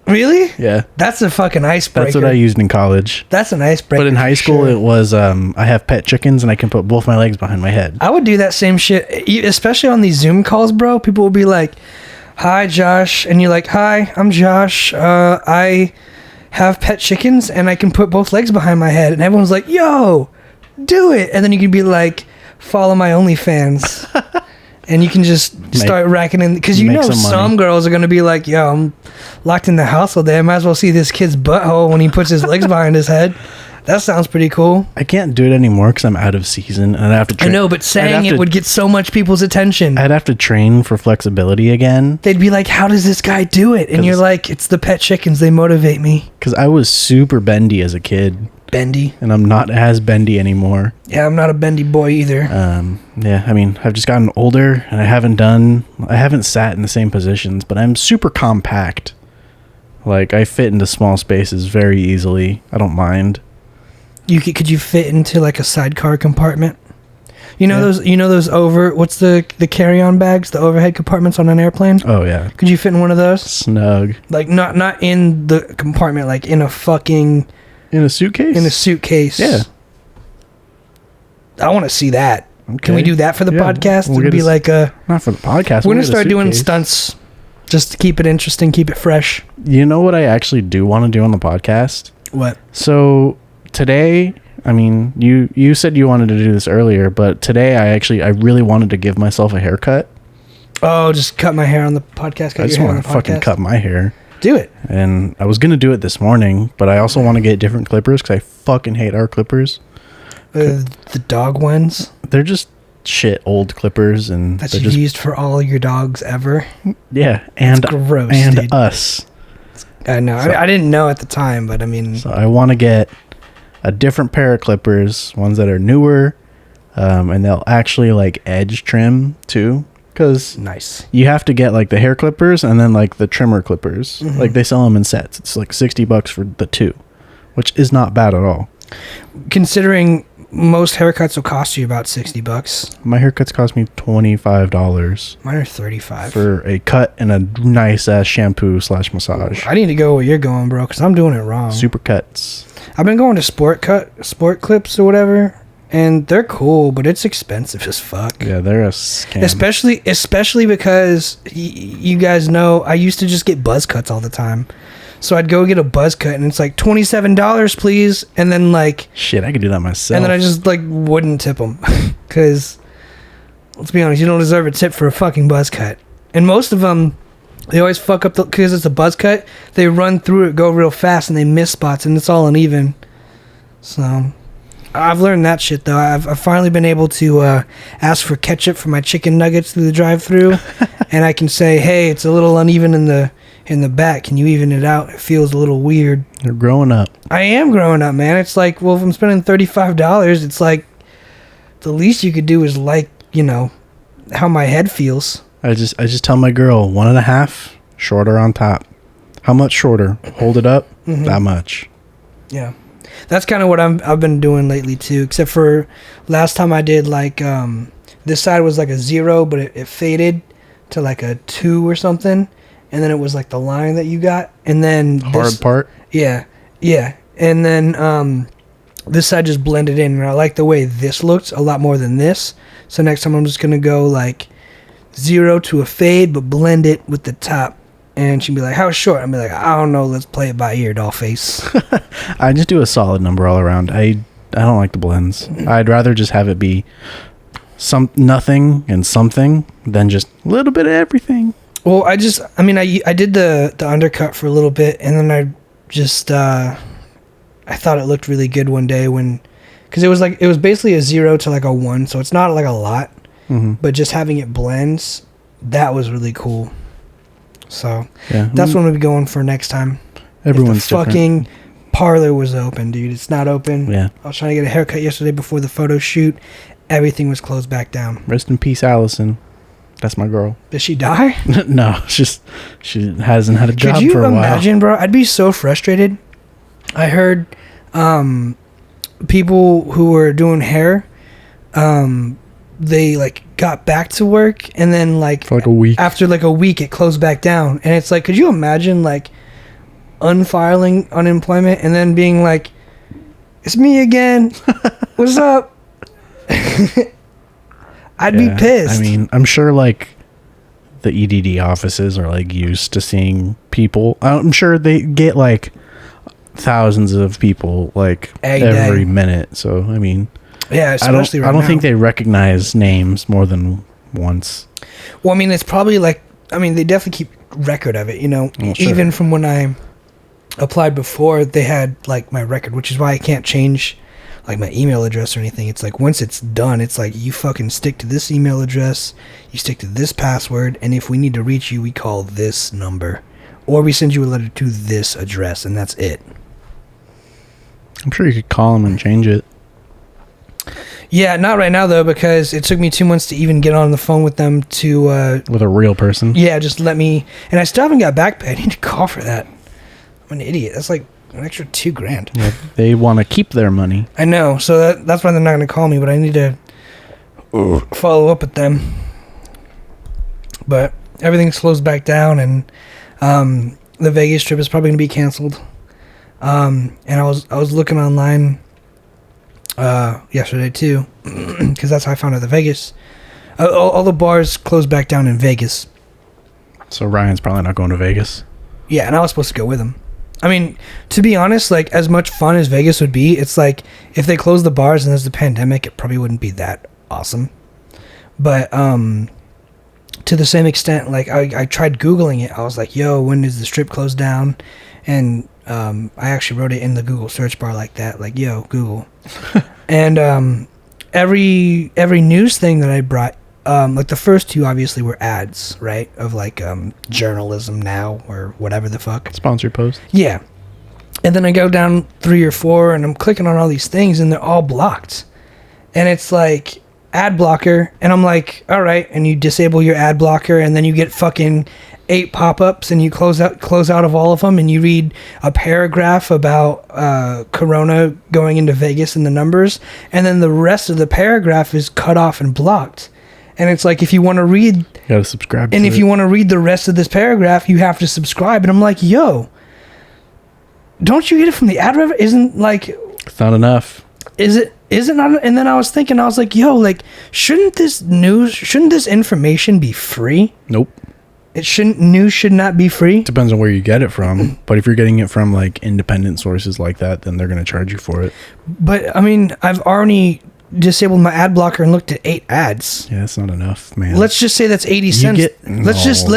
Speaker 2: Really?
Speaker 1: Yeah.
Speaker 2: That's a fucking icebreaker.
Speaker 1: That's what I used in college.
Speaker 2: That's an icebreaker.
Speaker 1: But in high school, it was, I have pet chickens and I can put both my legs behind my head.
Speaker 2: I would do that same shit, especially on these Zoom calls, bro. People will be like, hi, Josh. And you're like, hi, I'm Josh. I have pet chickens and I can put both legs behind my head. And everyone's like, yo, do it. And then you can be like, follow my OnlyFans. And you can just start racking in. Because you know some girls are going to be like, yo, I'm locked in the house all day. I might as well see this kid's butthole when he puts his legs behind his head. That sounds pretty cool.
Speaker 1: I can't do it anymore because I'm out of season. And I have to train.
Speaker 2: I know, but saying it would get so much people's attention.
Speaker 1: I'd have to train for flexibility again.
Speaker 2: They'd be like, how does this guy do it? And you're like, it's the pet chickens. They motivate me.
Speaker 1: Because I was super bendy as a kid.
Speaker 2: Bendy?
Speaker 1: And I'm not as bendy anymore.
Speaker 2: Yeah, I'm not a bendy boy either.
Speaker 1: Yeah, I mean, I've just gotten older and I haven't sat in the same positions, but I'm super compact. Like, I fit into small spaces very easily. I don't mind.
Speaker 2: Could you fit into like a sidecar compartment? You know those what's the carry-on bags, the overhead compartments on an airplane?
Speaker 1: Oh yeah.
Speaker 2: Could you fit in one of those?
Speaker 1: Snug.
Speaker 2: Like not in the compartment, like in a suitcase? In a suitcase.
Speaker 1: Yeah.
Speaker 2: I want to see that. Okay. Can we do that for the podcast?
Speaker 1: We'll
Speaker 2: It'd be like
Speaker 1: not for the podcast.
Speaker 2: We're gonna start doing stunts just to keep it interesting, keep it fresh.
Speaker 1: You know what I actually do want to do on the podcast?
Speaker 2: What?
Speaker 1: So today, I mean, you said you wanted to do this earlier, but today I really wanted to give myself a haircut.
Speaker 2: Oh, just cut my hair on the podcast.
Speaker 1: I just want to fucking cut my hair.
Speaker 2: Do it.
Speaker 1: And I was going to do it this morning, but I also want to get different clippers because I fucking hate our clippers.
Speaker 2: The dog ones?
Speaker 1: They're just shit old clippers. And
Speaker 2: that's used for all your dogs ever?
Speaker 1: Yeah. And,
Speaker 2: gross,
Speaker 1: and
Speaker 2: dude.
Speaker 1: Us.
Speaker 2: I know. So, I didn't know at the time, but I mean...
Speaker 1: So I want to get a different pair of clippers, ones that are newer, and they'll actually like edge trim too. Because
Speaker 2: nice.
Speaker 1: You have to get like the hair clippers and then like the trimmer clippers. Mm-hmm. Like they sell them in sets. It's like $60 for the two, which is not bad at all.
Speaker 2: Considering most haircuts will cost you about $60.
Speaker 1: My haircuts cost me $25.
Speaker 2: Mine are $35
Speaker 1: for a cut and a nice ass shampoo / massage.
Speaker 2: I need to go where you're going, bro, because I'm doing it wrong.
Speaker 1: Super cuts.
Speaker 2: I've been going to sport clips or whatever. And they're cool, but it's expensive as fuck.
Speaker 1: Yeah, they're a scam.
Speaker 2: Especially because you guys know I used to just get buzz cuts all the time. So I'd go get a buzz cut and it's like $27, please. And then like...
Speaker 1: Shit, I could do that myself.
Speaker 2: And then I just like wouldn't tip them. Because, let's be honest, you don't deserve a tip for a fucking buzz cut. And most of them, they always fuck up because it's a buzz cut. They run through it, go real fast, and they miss spots and it's all uneven. So... I've learned that shit though. I've finally been able to ask for ketchup for my chicken nuggets through the drive-thru, and I can say, "Hey, it's a little uneven in the back. Can you even it out? It feels a little weird."
Speaker 1: You're growing up.
Speaker 2: I am growing up, man. It's like, well, if I'm spending $35, it's like the least you could do is like, you know, how my head feels.
Speaker 1: I just tell my girl 1.5 shorter on top. How much shorter? Hold it up. Mm-hmm. That much.
Speaker 2: Yeah. That's kind of what I've been doing lately too, except for last time I did like this side was like a 0, but it faded to like a 2 or something, and then it was like the line that you got, and then
Speaker 1: hard part.
Speaker 2: Yeah, and then this side just blended in, and I like the way this looked a lot more than this. So next time I'm just gonna go like 0 to a fade, but blend it with the top, and she'd be like, "How short?" I'd be like, "I don't know. Let's play it by ear, doll face."
Speaker 1: I just do a solid number all around. I don't like the blends. I'd rather just have it be nothing and something than just a little bit of everything.
Speaker 2: Well, I did the undercut for a little bit, and then I thought it looked really good one day because it was basically a 0 to like a 1, so it's not like a lot, but just having it blends, that was really cool. So that's what I'm gonna be going for next time.
Speaker 1: Everyone's
Speaker 2: if the fucking parlor was open, dude. It's not open.
Speaker 1: Yeah.
Speaker 2: I was trying to get a haircut yesterday before the photo shoot. Everything was closed back down.
Speaker 1: Rest in peace, Allison. That's my girl.
Speaker 2: Did she die?
Speaker 1: No, it's just she hasn't had a job for a while.
Speaker 2: Could you imagine, bro? I'd be so frustrated. I heard people who were doing hair, they like got back to work, and then like
Speaker 1: for like a week.
Speaker 2: After like a week, it closed back down. And it's like, could you imagine like unfiling unemployment and then being like, "It's me again. What's up?" I'd be pissed.
Speaker 1: I mean, I'm sure like the EDD offices are like used to seeing people. I'm sure they get like thousands of people like every minute. So I mean,
Speaker 2: yeah, especially
Speaker 1: I don't think they recognize names more than once.
Speaker 2: Well, I mean, it's probably like, I mean, they definitely keep record of it. You know, even from when I applied before, they had like my record, which is why I can't change like my email address or anything. It's like once it's done, it's like you fucking stick to this email address, you stick to this password, and if we need to reach you, we call this number, or we send you a letter to this address, and that's it.
Speaker 1: I'm sure you could call them and change it.
Speaker 2: Yeah, not right now though, because it took me 2 months to even get on the phone with them to
Speaker 1: with a real person.
Speaker 2: Yeah, just let me, and I still haven't got back pay. I need to call for that. I'm an idiot. That's like an extra $2,000.
Speaker 1: Yeah, they want to keep their money.
Speaker 2: I know, so that's why they're not going to call me, but I need to follow up with them. But everything's closed back down, and the Vegas trip is probably going to be canceled. And I was looking online yesterday too, because that's how I found out the Vegas. All the bars closed back down in Vegas.
Speaker 1: So Ryan's probably not going to Vegas.
Speaker 2: Yeah, and I was supposed to go with him. I mean, to be honest, like, as much fun as Vegas would be, it's like, if they close the bars and there's the pandemic, it probably wouldn't be that awesome. But, to the same extent, like, I tried Googling it. I was like, yo, when does the strip close down? And, I actually wrote it in the Google search bar like that, like, yo, Google. And, every news thing that I brought, like the first two obviously were ads, right? Of like Journalism Now or whatever the fuck.
Speaker 1: Sponsored post.
Speaker 2: Yeah. And then I go down 3 or 4 and I'm clicking on all these things and they're all blocked. And it's like ad blocker, and I'm like, all right, and you disable your ad blocker, and then you get fucking 8 pop-ups, and you close out of all of them, and you read a paragraph about Corona going into Vegas and the numbers, and then the rest of the paragraph is cut off and blocked. And it's like, if you want to read... You
Speaker 1: gotta subscribe to
Speaker 2: and if you want to read the rest of this paragraph, you have to subscribe. And I'm like, yo, don't you get it from the ad revenue? Isn't like...
Speaker 1: It's not enough.
Speaker 2: Is it not? And then I was thinking, I was like, yo, like, shouldn't this information be free?
Speaker 1: Nope.
Speaker 2: News should not be free?
Speaker 1: Depends on where you get it from. But if you're getting it from, like, independent sources like that, then they're going to charge you for it.
Speaker 2: But, I mean, I've already disabled my ad blocker and looked at 8 ads.
Speaker 1: Yeah, that's not enough, man.
Speaker 2: Let's just say that's 80 cents. Let's just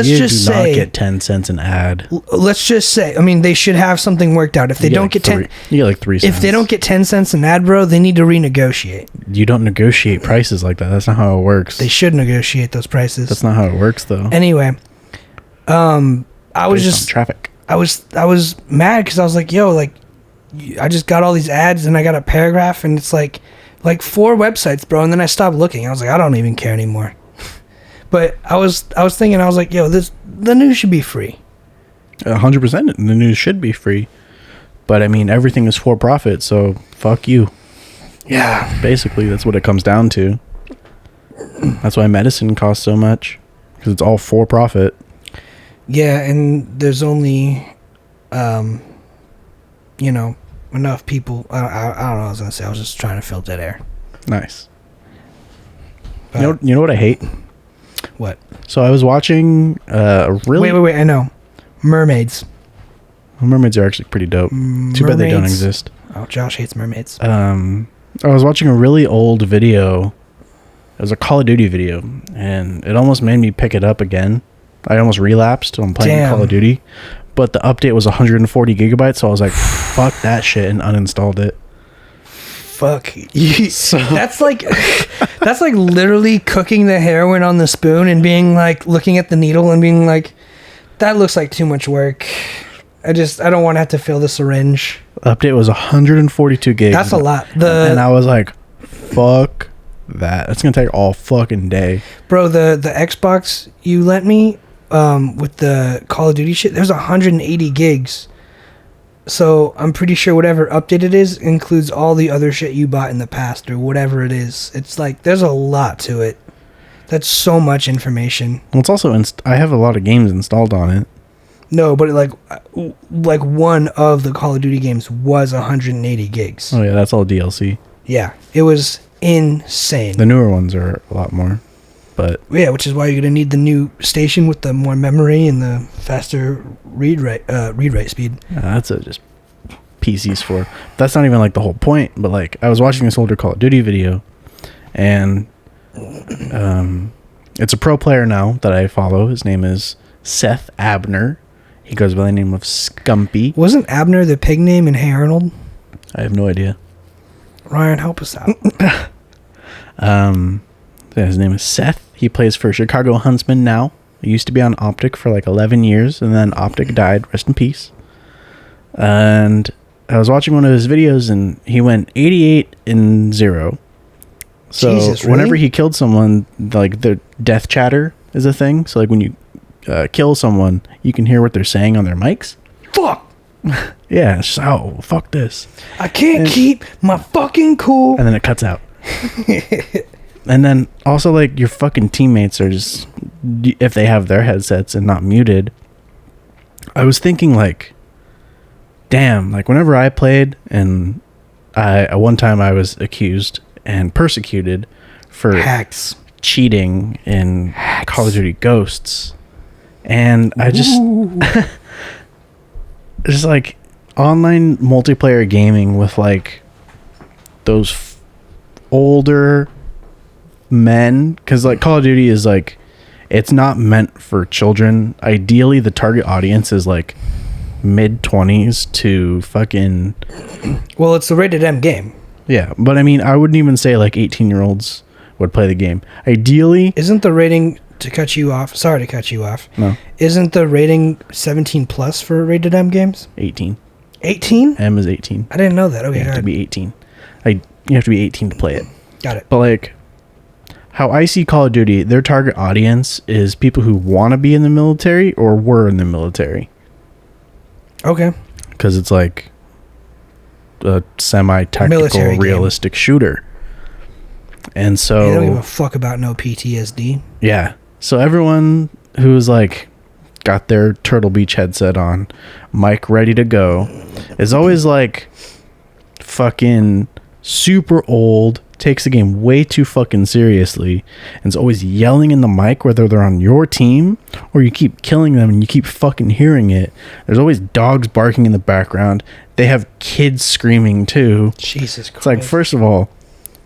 Speaker 2: say
Speaker 1: not get 10 cents an ad.
Speaker 2: Let's just say, I mean, they should have something worked out. If they don't get 10,
Speaker 1: you get like 3 cents.
Speaker 2: If they don't get 10 cents an ad, bro, they need to renegotiate.
Speaker 1: You don't negotiate prices like that. That's not how it works.
Speaker 2: They should negotiate those prices.
Speaker 1: That's not how it works, though.
Speaker 2: Anyway, I was
Speaker 1: just traffic.
Speaker 2: I was mad because I was like, yo, like, I just got all these ads and I got a paragraph and it's like 4 websites, bro. And then I stopped looking. I was like, I don't even care anymore. But I was thinking, I was like, yo, the news should be free.
Speaker 1: 100%. The news should be free. But I mean, everything is for profit, so fuck you.
Speaker 2: Yeah.
Speaker 1: Basically, that's what it comes down to. That's why medicine costs so much, because it's all for profit.
Speaker 2: Yeah, and there's only, enough people. I don't know what I was gonna say. I was just trying to fill dead air.
Speaker 1: Nice. But, you know what I hate?
Speaker 2: What?
Speaker 1: So I was watching really...
Speaker 2: Wait. I know. Mermaids.
Speaker 1: Well, mermaids are actually pretty dope. Too bad they don't exist.
Speaker 2: Oh, Josh hates mermaids.
Speaker 1: I was watching a really old video. It was a Call of Duty video, and it almost made me pick it up again. I almost relapsed when playing Call of Duty, but the update was 140 gigabytes, so I was like, fuck that shit, and uninstalled it.
Speaker 2: Fuck. That's like literally cooking the heroin on the spoon and being like, looking at the needle and being like, that looks like too much work. I don't want to have to fill the syringe.
Speaker 1: The update was 142 gigs.
Speaker 2: That's a lot.
Speaker 1: And I was like, fuck that. It's going to take all fucking day.
Speaker 2: Bro, the Xbox you lent me with the Call of Duty shit, there's 180 gigs. So I'm pretty sure whatever update it is includes all the other shit you bought in the past or whatever it is. It's like, there's a lot to it. That's so much information.
Speaker 1: Well, it's also, I have a lot of games installed on it.
Speaker 2: No, but like one of the Call of Duty games was 180 gigs.
Speaker 1: Oh yeah, that's all DLC.
Speaker 2: Yeah, it was insane.
Speaker 1: The newer ones are a lot more, but
Speaker 2: yeah, which is why you're gonna need the new station with the more memory and the faster read write speed.
Speaker 1: That's just PCs for. That's not even like the whole point. But like, I was watching this older Call of Duty video, and it's a pro player now that I follow. His name is Seth Abner. He goes by the name of Scumpy.
Speaker 2: Wasn't Abner the pig name in Hey Arnold?
Speaker 1: I have no idea.
Speaker 2: Ryan, help us out.
Speaker 1: His name is Seth. He plays for Chicago Huntsmen now. He used to be on Optic for like 11 years, and then Optic died. Rest in peace. And I was watching one of his videos, and he went 88-0. So
Speaker 2: Jesus, really?
Speaker 1: Whenever he killed someone, like the death chatter is a thing. So like when you kill someone, you can hear what they're saying on their mics.
Speaker 2: Fuck.
Speaker 1: Yeah, it's just, oh, fuck this.
Speaker 2: I can't keep my fucking cool.
Speaker 1: And then it cuts out. And then also like your fucking teammates are just, if they have their headsets and not muted. I was thinking like, damn, like whenever I played, and one time I was accused and persecuted for
Speaker 2: hacks,
Speaker 1: cheating in Call of Duty Ghosts. And I just just like online multiplayer gaming with like those older men, because like Call of Duty is like, it's not meant for children. Ideally the target audience is like mid-20s to fucking,
Speaker 2: well, it's a rated M game.
Speaker 1: Yeah, but I mean, I wouldn't even say like 18-year-olds would play the game. Ideally,
Speaker 2: isn't the rating, to cut you off, sorry to cut you off.
Speaker 1: No.
Speaker 2: Isn't the rating 17 plus for rated M games?
Speaker 1: 18.
Speaker 2: 18?
Speaker 1: M is 18.
Speaker 2: I didn't know that. Okay,
Speaker 1: you have to be 18. You have to be 18 to play it.
Speaker 2: Got it.
Speaker 1: But like, how I see Call of Duty, their target audience is people who want to be in the military or were in the military.
Speaker 2: Okay.
Speaker 1: Because it's like a semi-tactical,
Speaker 2: military
Speaker 1: realistic shooter. And so...
Speaker 2: They don't give a fuck about no PTSD.
Speaker 1: Yeah. So everyone who's like got their Turtle Beach headset on, mic ready to go, is always like fucking super old, takes the game way too fucking seriously, and is always yelling in the mic whether they're on your team or you keep killing them and you keep fucking hearing it. There's always dogs barking in the background. They have kids screaming too.
Speaker 2: Jesus Christ.
Speaker 1: It's like, first of all,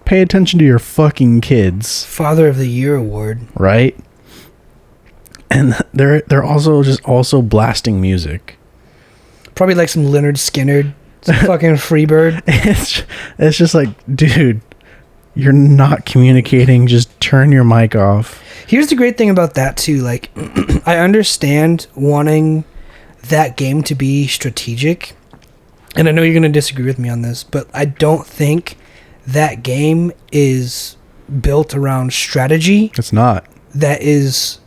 Speaker 1: pay attention to your fucking kids.
Speaker 2: Father of the Year award.
Speaker 1: Right? And they're also blasting music.
Speaker 2: Probably like some Leonard Skinner, some fucking Freebird.
Speaker 1: It's just like, dude, you're not communicating. Just turn your mic off.
Speaker 2: Here's the great thing about that too. Like, I understand wanting that game to be strategic, and I know you're going to disagree with me on this, but I don't think that game is built around strategy.
Speaker 1: It's not.
Speaker 2: That is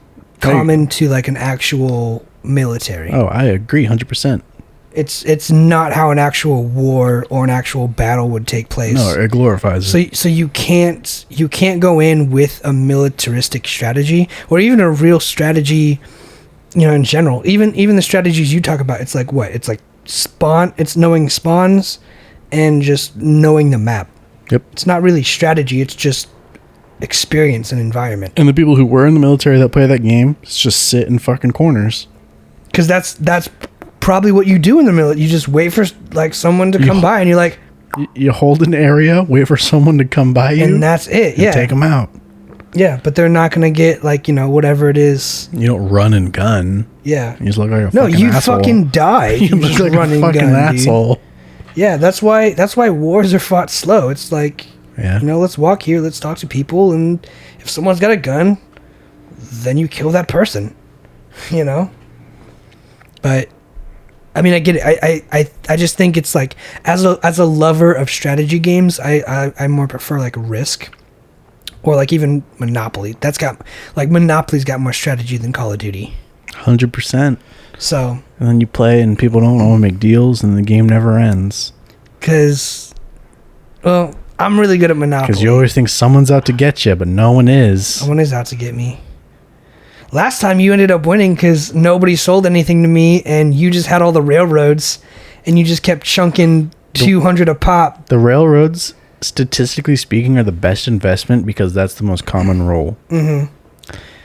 Speaker 2: common to like an actual military.
Speaker 1: Oh, I agree 100%.
Speaker 2: It's not how an actual war or an actual battle would take place.
Speaker 1: No, it glorifies it.
Speaker 2: So you can't go in with a militaristic strategy or even a real strategy, you know, in general. Even the strategies you talk about, it's like what? It's like it's knowing spawns and just knowing the map.
Speaker 1: Yep.
Speaker 2: It's not really strategy, it's just experience and environment.
Speaker 1: And the people who were in the military that play that game just sit in fucking corners.
Speaker 2: Because that's probably what you do in the military. You just wait for like someone to come by, and you're like,
Speaker 1: you hold an area, wait for someone to come by you,
Speaker 2: and that's it. Yeah,
Speaker 1: take them out.
Speaker 2: Yeah, but they're not gonna get like whatever it is.
Speaker 1: You don't run and gun.
Speaker 2: Yeah,
Speaker 1: you just look like a
Speaker 2: no.
Speaker 1: Fucking
Speaker 2: You
Speaker 1: asshole.
Speaker 2: fucking die.
Speaker 1: You look
Speaker 2: just
Speaker 1: like
Speaker 2: run
Speaker 1: a
Speaker 2: and
Speaker 1: fucking
Speaker 2: gun,
Speaker 1: asshole.
Speaker 2: Dude. Yeah, that's why wars are fought slow. It's like, let's walk here, let's talk to people, and if someone's got a gun, then you kill that person. But I mean, I get it. I just think it's like as a lover of strategy games, I more prefer like Risk or like even Monopoly. Monopoly's got more strategy than Call of Duty.
Speaker 1: 100%.
Speaker 2: So
Speaker 1: and then you play and people don't want to make deals and the game never ends.
Speaker 2: Because, well, I'm really good at Monopoly.
Speaker 1: Because you always think someone's out to get you, but no one is.
Speaker 2: Someone is out to get me. Last time you ended up winning because nobody sold anything to me and you just had all the railroads and you just kept chunking 200 a pop.
Speaker 1: The railroads, statistically speaking, are the best investment because that's the most common role. Mm-hmm.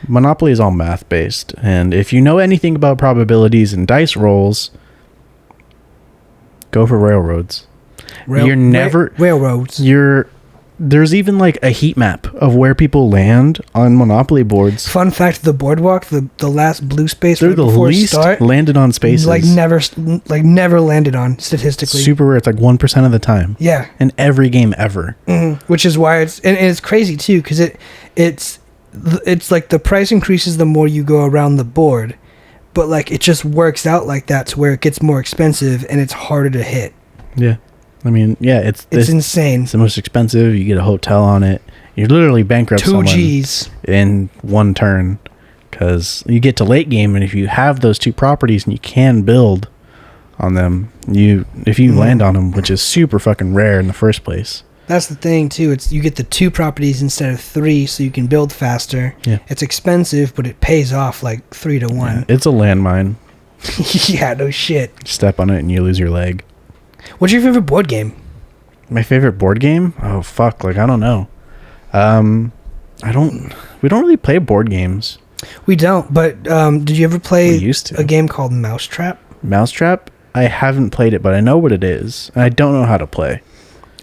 Speaker 1: Monopoly is all math based, and if you know anything about probabilities and dice rolls, go for railroads.
Speaker 2: Railroads.
Speaker 1: There's even like a heat map of where people land on Monopoly boards.
Speaker 2: Fun fact: the boardwalk, the last blue space,
Speaker 1: they're the least landed on spaces.
Speaker 2: Never landed on statistically.
Speaker 1: Super rare. It's like 1% of the time.
Speaker 2: Yeah.
Speaker 1: In every game ever.
Speaker 2: Mm-hmm. Which is why it's crazy too, because it's like the price increases the more you go around the board, but like it just works out like that to where it gets more expensive and it's harder to hit.
Speaker 1: Yeah. I mean, yeah, it's
Speaker 2: insane.
Speaker 1: It's the most expensive. You get a hotel on it. You literally bankrupt someone
Speaker 2: 2Gs
Speaker 1: in one turn because you get to late game, and if you have those two properties and you can build on them, if you land on them, which is super fucking rare in the first place.
Speaker 2: That's the thing too. It's you get the 2 properties instead of 3, so you can build faster.
Speaker 1: Yeah,
Speaker 2: it's expensive, but it pays off like 3 to 1.
Speaker 1: Yeah, it's a landmine.
Speaker 2: Yeah, no shit.
Speaker 1: Step on it and you lose your leg.
Speaker 2: What's your favorite board game?
Speaker 1: My favorite board game? Oh fuck! Like I don't know. We don't really play board games.
Speaker 2: We don't. But did you ever play
Speaker 1: a
Speaker 2: game called Mousetrap?
Speaker 1: Mousetrap? I haven't played it, but I know what it is, and I don't know how to play.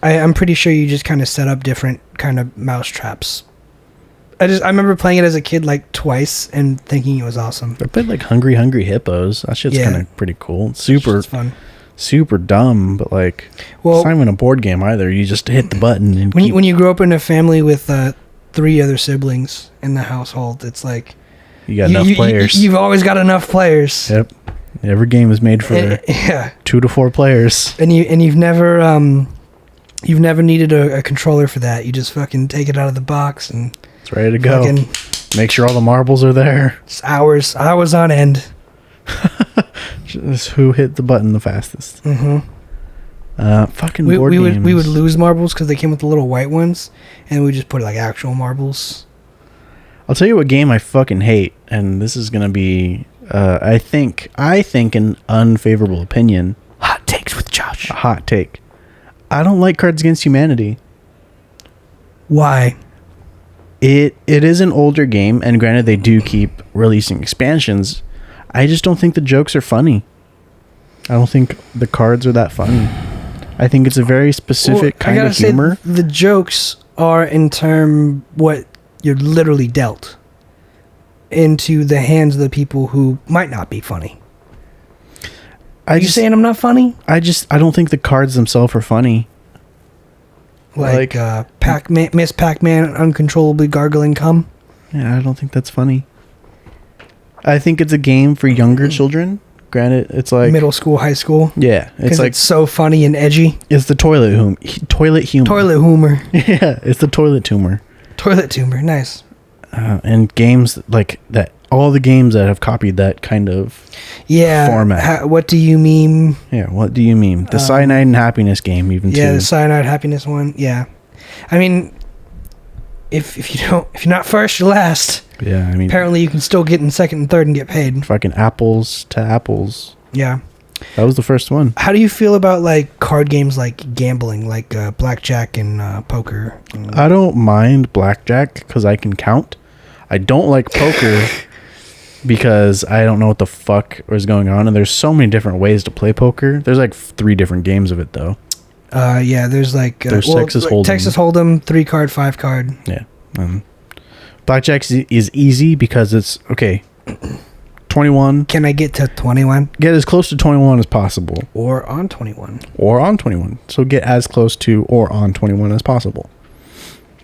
Speaker 2: I'm pretty sure you just kind of set up different kind of mousetraps. I remember playing it as a kid like twice and thinking it was awesome.
Speaker 1: I played like Hungry Hungry Hippos. That shit's kind of pretty cool. Super
Speaker 2: fun.
Speaker 1: Super dumb, but like it's not even a board game either. You just hit the button. And
Speaker 2: when you grow up in a family with 3 other siblings in the household, it's like
Speaker 1: you got enough players.
Speaker 2: You've always got enough players.
Speaker 1: Yep. Every game is made for 2 to 4 players.
Speaker 2: And you've never needed a controller for that. You just fucking take it out of the box and
Speaker 1: it's ready to go. Make sure all the marbles are there.
Speaker 2: It's hours on end.
Speaker 1: Just who hit the button the fastest.
Speaker 2: Mm-hmm.
Speaker 1: Fucking board games.
Speaker 2: We would lose marbles because they came with the little white ones, and we just put like actual marbles.
Speaker 1: I'll tell you what game I fucking hate, and this is gonna be, I think an unfavorable opinion.
Speaker 2: Hot takes with Josh.
Speaker 1: A hot take. I don't like Cards Against Humanity.
Speaker 2: Why?
Speaker 1: It is an older game, and granted they do keep releasing expansions. I just don't think the jokes are funny. I don't think the cards are that funny. I think it's a very specific kind of humor.
Speaker 2: The jokes are in term what you're literally dealt into the hands of the people who might not be funny. Are you saying I'm not funny?
Speaker 1: I don't think the cards themselves are funny.
Speaker 2: Like Miss Pac-Man uncontrollably gargling cum?
Speaker 1: Yeah, I don't think that's funny. I think it's a game for younger children. Granted, it's like
Speaker 2: middle school, high school.
Speaker 1: Yeah,
Speaker 2: it's like so funny and edgy.
Speaker 1: It's the toilet humor.
Speaker 2: Toilet humor.
Speaker 1: Yeah, it's the toilet humor.
Speaker 2: Toilet humor, nice.
Speaker 1: And games like that. All the games that have copied that kind of format.
Speaker 2: What do you meme?
Speaker 1: Yeah, what do you meme? The Cyanide and Happiness game, even too.
Speaker 2: Yeah, the Cyanide Happiness one. Yeah, I mean, if you're not first, you're last.
Speaker 1: Yeah, I mean,
Speaker 2: apparently you can still get in second and third and get paid.
Speaker 1: Fucking apples to apples.
Speaker 2: Yeah,
Speaker 1: that was the first one.
Speaker 2: How do you feel about like card games like gambling, like blackjack and poker?
Speaker 1: I don't mind blackjack because I can count. I don't like poker because I don't know what the fuck is going on, and there's so many different ways to play poker. There's like 3 different games of it though.
Speaker 2: Yeah, there's like
Speaker 1: there's Texas Hold'em.
Speaker 2: Texas Hold'em, 3 card, 5 card.
Speaker 1: Yeah. Blackjack is easy because it's okay. 21.
Speaker 2: Can I get to 21?
Speaker 1: Get as close to 21 as possible.
Speaker 2: Or on 21.
Speaker 1: Or on 21. So get as close to or on 21 as possible.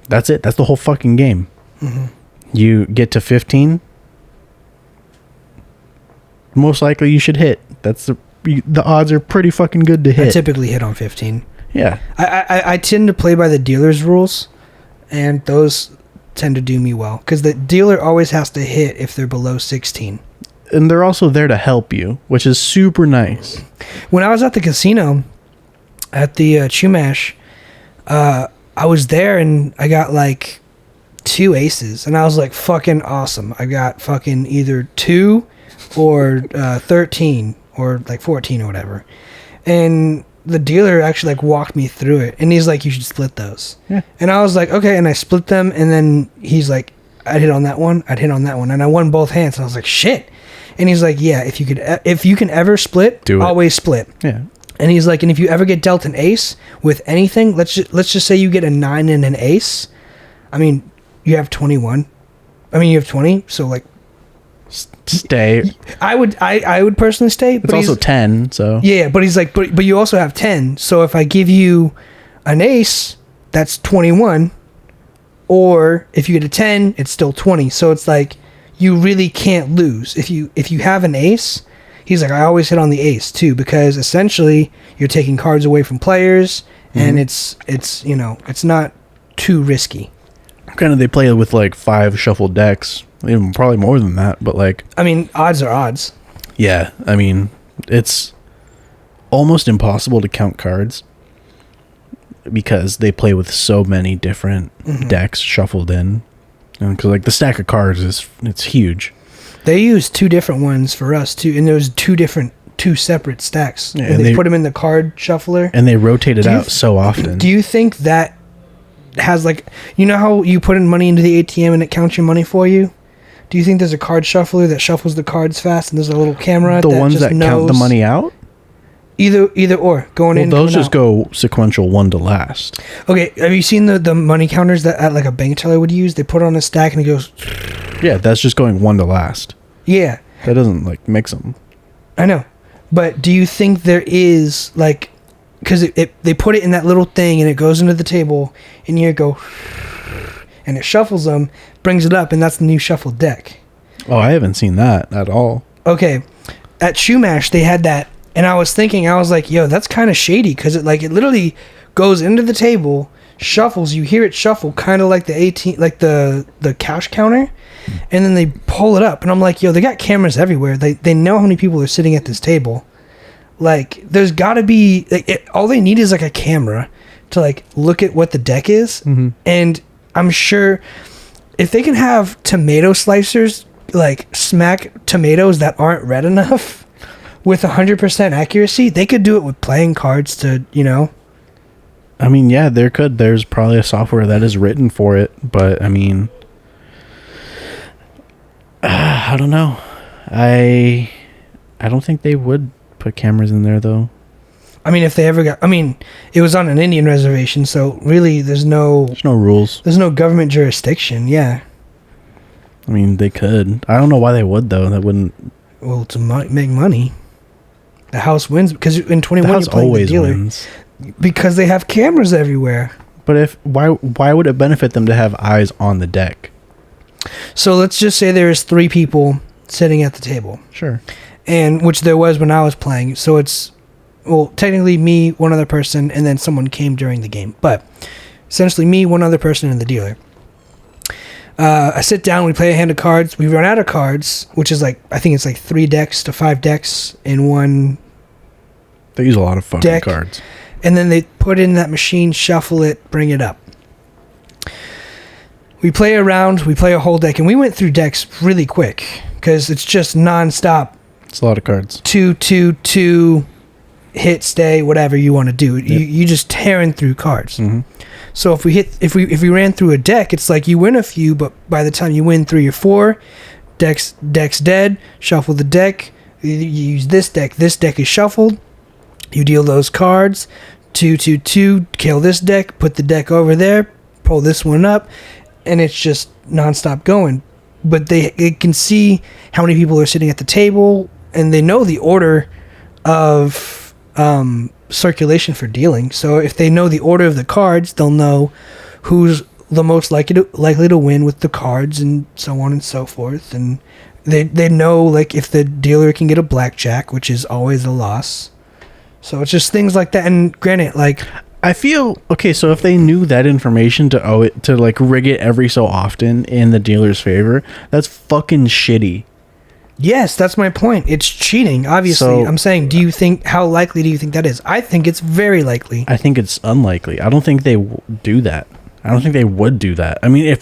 Speaker 1: That's it. That's the whole fucking game.
Speaker 2: Mm-hmm.
Speaker 1: You get to 15. Most likely you should hit. That's the odds are pretty fucking good to hit.
Speaker 2: I typically hit on 15.
Speaker 1: Yeah.
Speaker 2: I tend to play by the dealer's rules, and those tend to do me well. Because the dealer always has to hit if they're below 16.
Speaker 1: And they're also there to help you, which is super nice.
Speaker 2: When I was at the casino, at the Chumash, I was there and I got like 2 aces. And I was like, fucking awesome. I got fucking either 2 or 13 or like 14 or whatever. And the dealer actually like walked me through it. And he's like, you should split those.
Speaker 1: Yeah.
Speaker 2: And I was like, okay. And I split them. And then he's like, I'd hit on that one. I'd hit on that one. And I won both hands. And I was like, shit. And he's like, yeah, if you can ever split, always split.
Speaker 1: Yeah.
Speaker 2: And he's like, and if you ever get dealt an ace with anything, let's just say you get a 9 and an ace. I mean, you have 21. I mean, you have 20. So like,
Speaker 1: stay.
Speaker 2: I would personally stay.
Speaker 1: It's also 10. So
Speaker 2: yeah, but he's like, but you also have 10. So if I give you an ace, that's 21. Or if you get a 10, it's still 20. So it's like, you really can't lose. If you have an ace, he's like, I always hit on the ace too, because essentially you're taking cards away from players, and it's you know, it's not too risky.
Speaker 1: Kind of, they play with like 5 shuffled decks, even probably more than that, but like,
Speaker 2: I mean, odds are odds.
Speaker 1: Yeah, I mean, it's almost impossible to count cards because they play with so many different decks shuffled in. Because like the stack of cards it's huge.
Speaker 2: They used 2 different ones for us too, and there was 2 separate stacks. Yeah, and they put them in the card shuffler,
Speaker 1: and they rotate it out so often.
Speaker 2: Do you think that has like, you know how you put in money into the ATM and it counts your money for you? Do you think there's a card shuffler that shuffles the cards fast, and there's a little camera
Speaker 1: the
Speaker 2: that
Speaker 1: ones
Speaker 2: just
Speaker 1: that
Speaker 2: knows
Speaker 1: count the money out?
Speaker 2: Either or going in.
Speaker 1: Those just go sequential 1 to last.
Speaker 2: Okay, have you seen the money counters that at like a bank teller would use? They put on a stack and it goes.
Speaker 1: Yeah, that's just going 1 to last.
Speaker 2: Yeah,
Speaker 1: that doesn't like mix them.
Speaker 2: I know, but do you think there is like, because they put it in that little thing and it goes into the table and you go, and it shuffles them, brings it up, and that's the new shuffled deck.
Speaker 1: Oh, I haven't seen that at all.
Speaker 2: Okay, at Chumash they had that. And I was thinking, I was like, yo, that's kind of shady, because it literally goes into the table, shuffles, you hear it shuffle, kind of like the cash counter, and then they pull it up. And I'm like, yo, they got cameras everywhere. They know how many people are sitting at this table. Like, there's got to be, all they need is like a camera to like look at what the deck is. Mm-hmm. And I'm sure if they can have tomato slicers, like smack tomatoes that aren't red enough, with 100% accuracy, they could do it with playing cards to, you know.
Speaker 1: I mean, yeah, there's probably a software that is written for it, but I mean, I don't know. I don't think they would put cameras in there though.
Speaker 2: I mean, if they ever got, I mean, it was on an Indian reservation, so really there's no
Speaker 1: rules. There's
Speaker 2: no government jurisdiction, yeah.
Speaker 1: I mean, they could. I don't know why they would though. That wouldn't.
Speaker 2: Well, to make money. The house wins because in 21 you're playing the dealer. Wins. Because they have cameras everywhere.
Speaker 1: But why would it benefit them to have eyes on the deck?
Speaker 2: So let's just say there's 3 people sitting at the table.
Speaker 1: Sure.
Speaker 2: And which there was when I was playing. So it's, well, technically me, one other person, and then someone came during the game. But essentially me, one other person, and the dealer. I sit down, we play a hand of cards. We run out of cards, which is like, I think it's like 3 decks to 5 decks in one.
Speaker 1: They use a lot of fucking cards.
Speaker 2: And then they put in that machine, shuffle it, bring it up. We play a round, we play a whole deck, and we went through decks really quick because it's just nonstop.
Speaker 1: It's a lot of cards.
Speaker 2: 2, 2, 2, hit, stay, whatever you want to do. Yep. You just tearing through cards. Mm-hmm. So if we ran through a deck, it's like you win a few, but by the time you win 3 or 4, deck's dead, shuffle the deck. You use this deck is shuffled. You deal those cards. 2/2/2, kill this deck, put the deck over there, pull this one up, and it's just nonstop going. But it can see how many people are sitting at the table, and they know the order of circulation for dealing. So if they know the order of the cards, they'll know who's the most likely to win with the cards, and so on and so forth. And they know, like, if the dealer can get a blackjack, which is always a loss. So it's just things like that. And granted, like,
Speaker 1: I feel okay. So if they knew that information to like rig it every so often in the dealer's favor, that's fucking shitty.
Speaker 2: yes, that's my point. It's cheating, obviously.
Speaker 1: So-
Speaker 2: I'm saying, how likely do you think that is? I think it's very likely.
Speaker 1: I think it's unlikely. I don't think they do that. I don't think they would do that. I mean,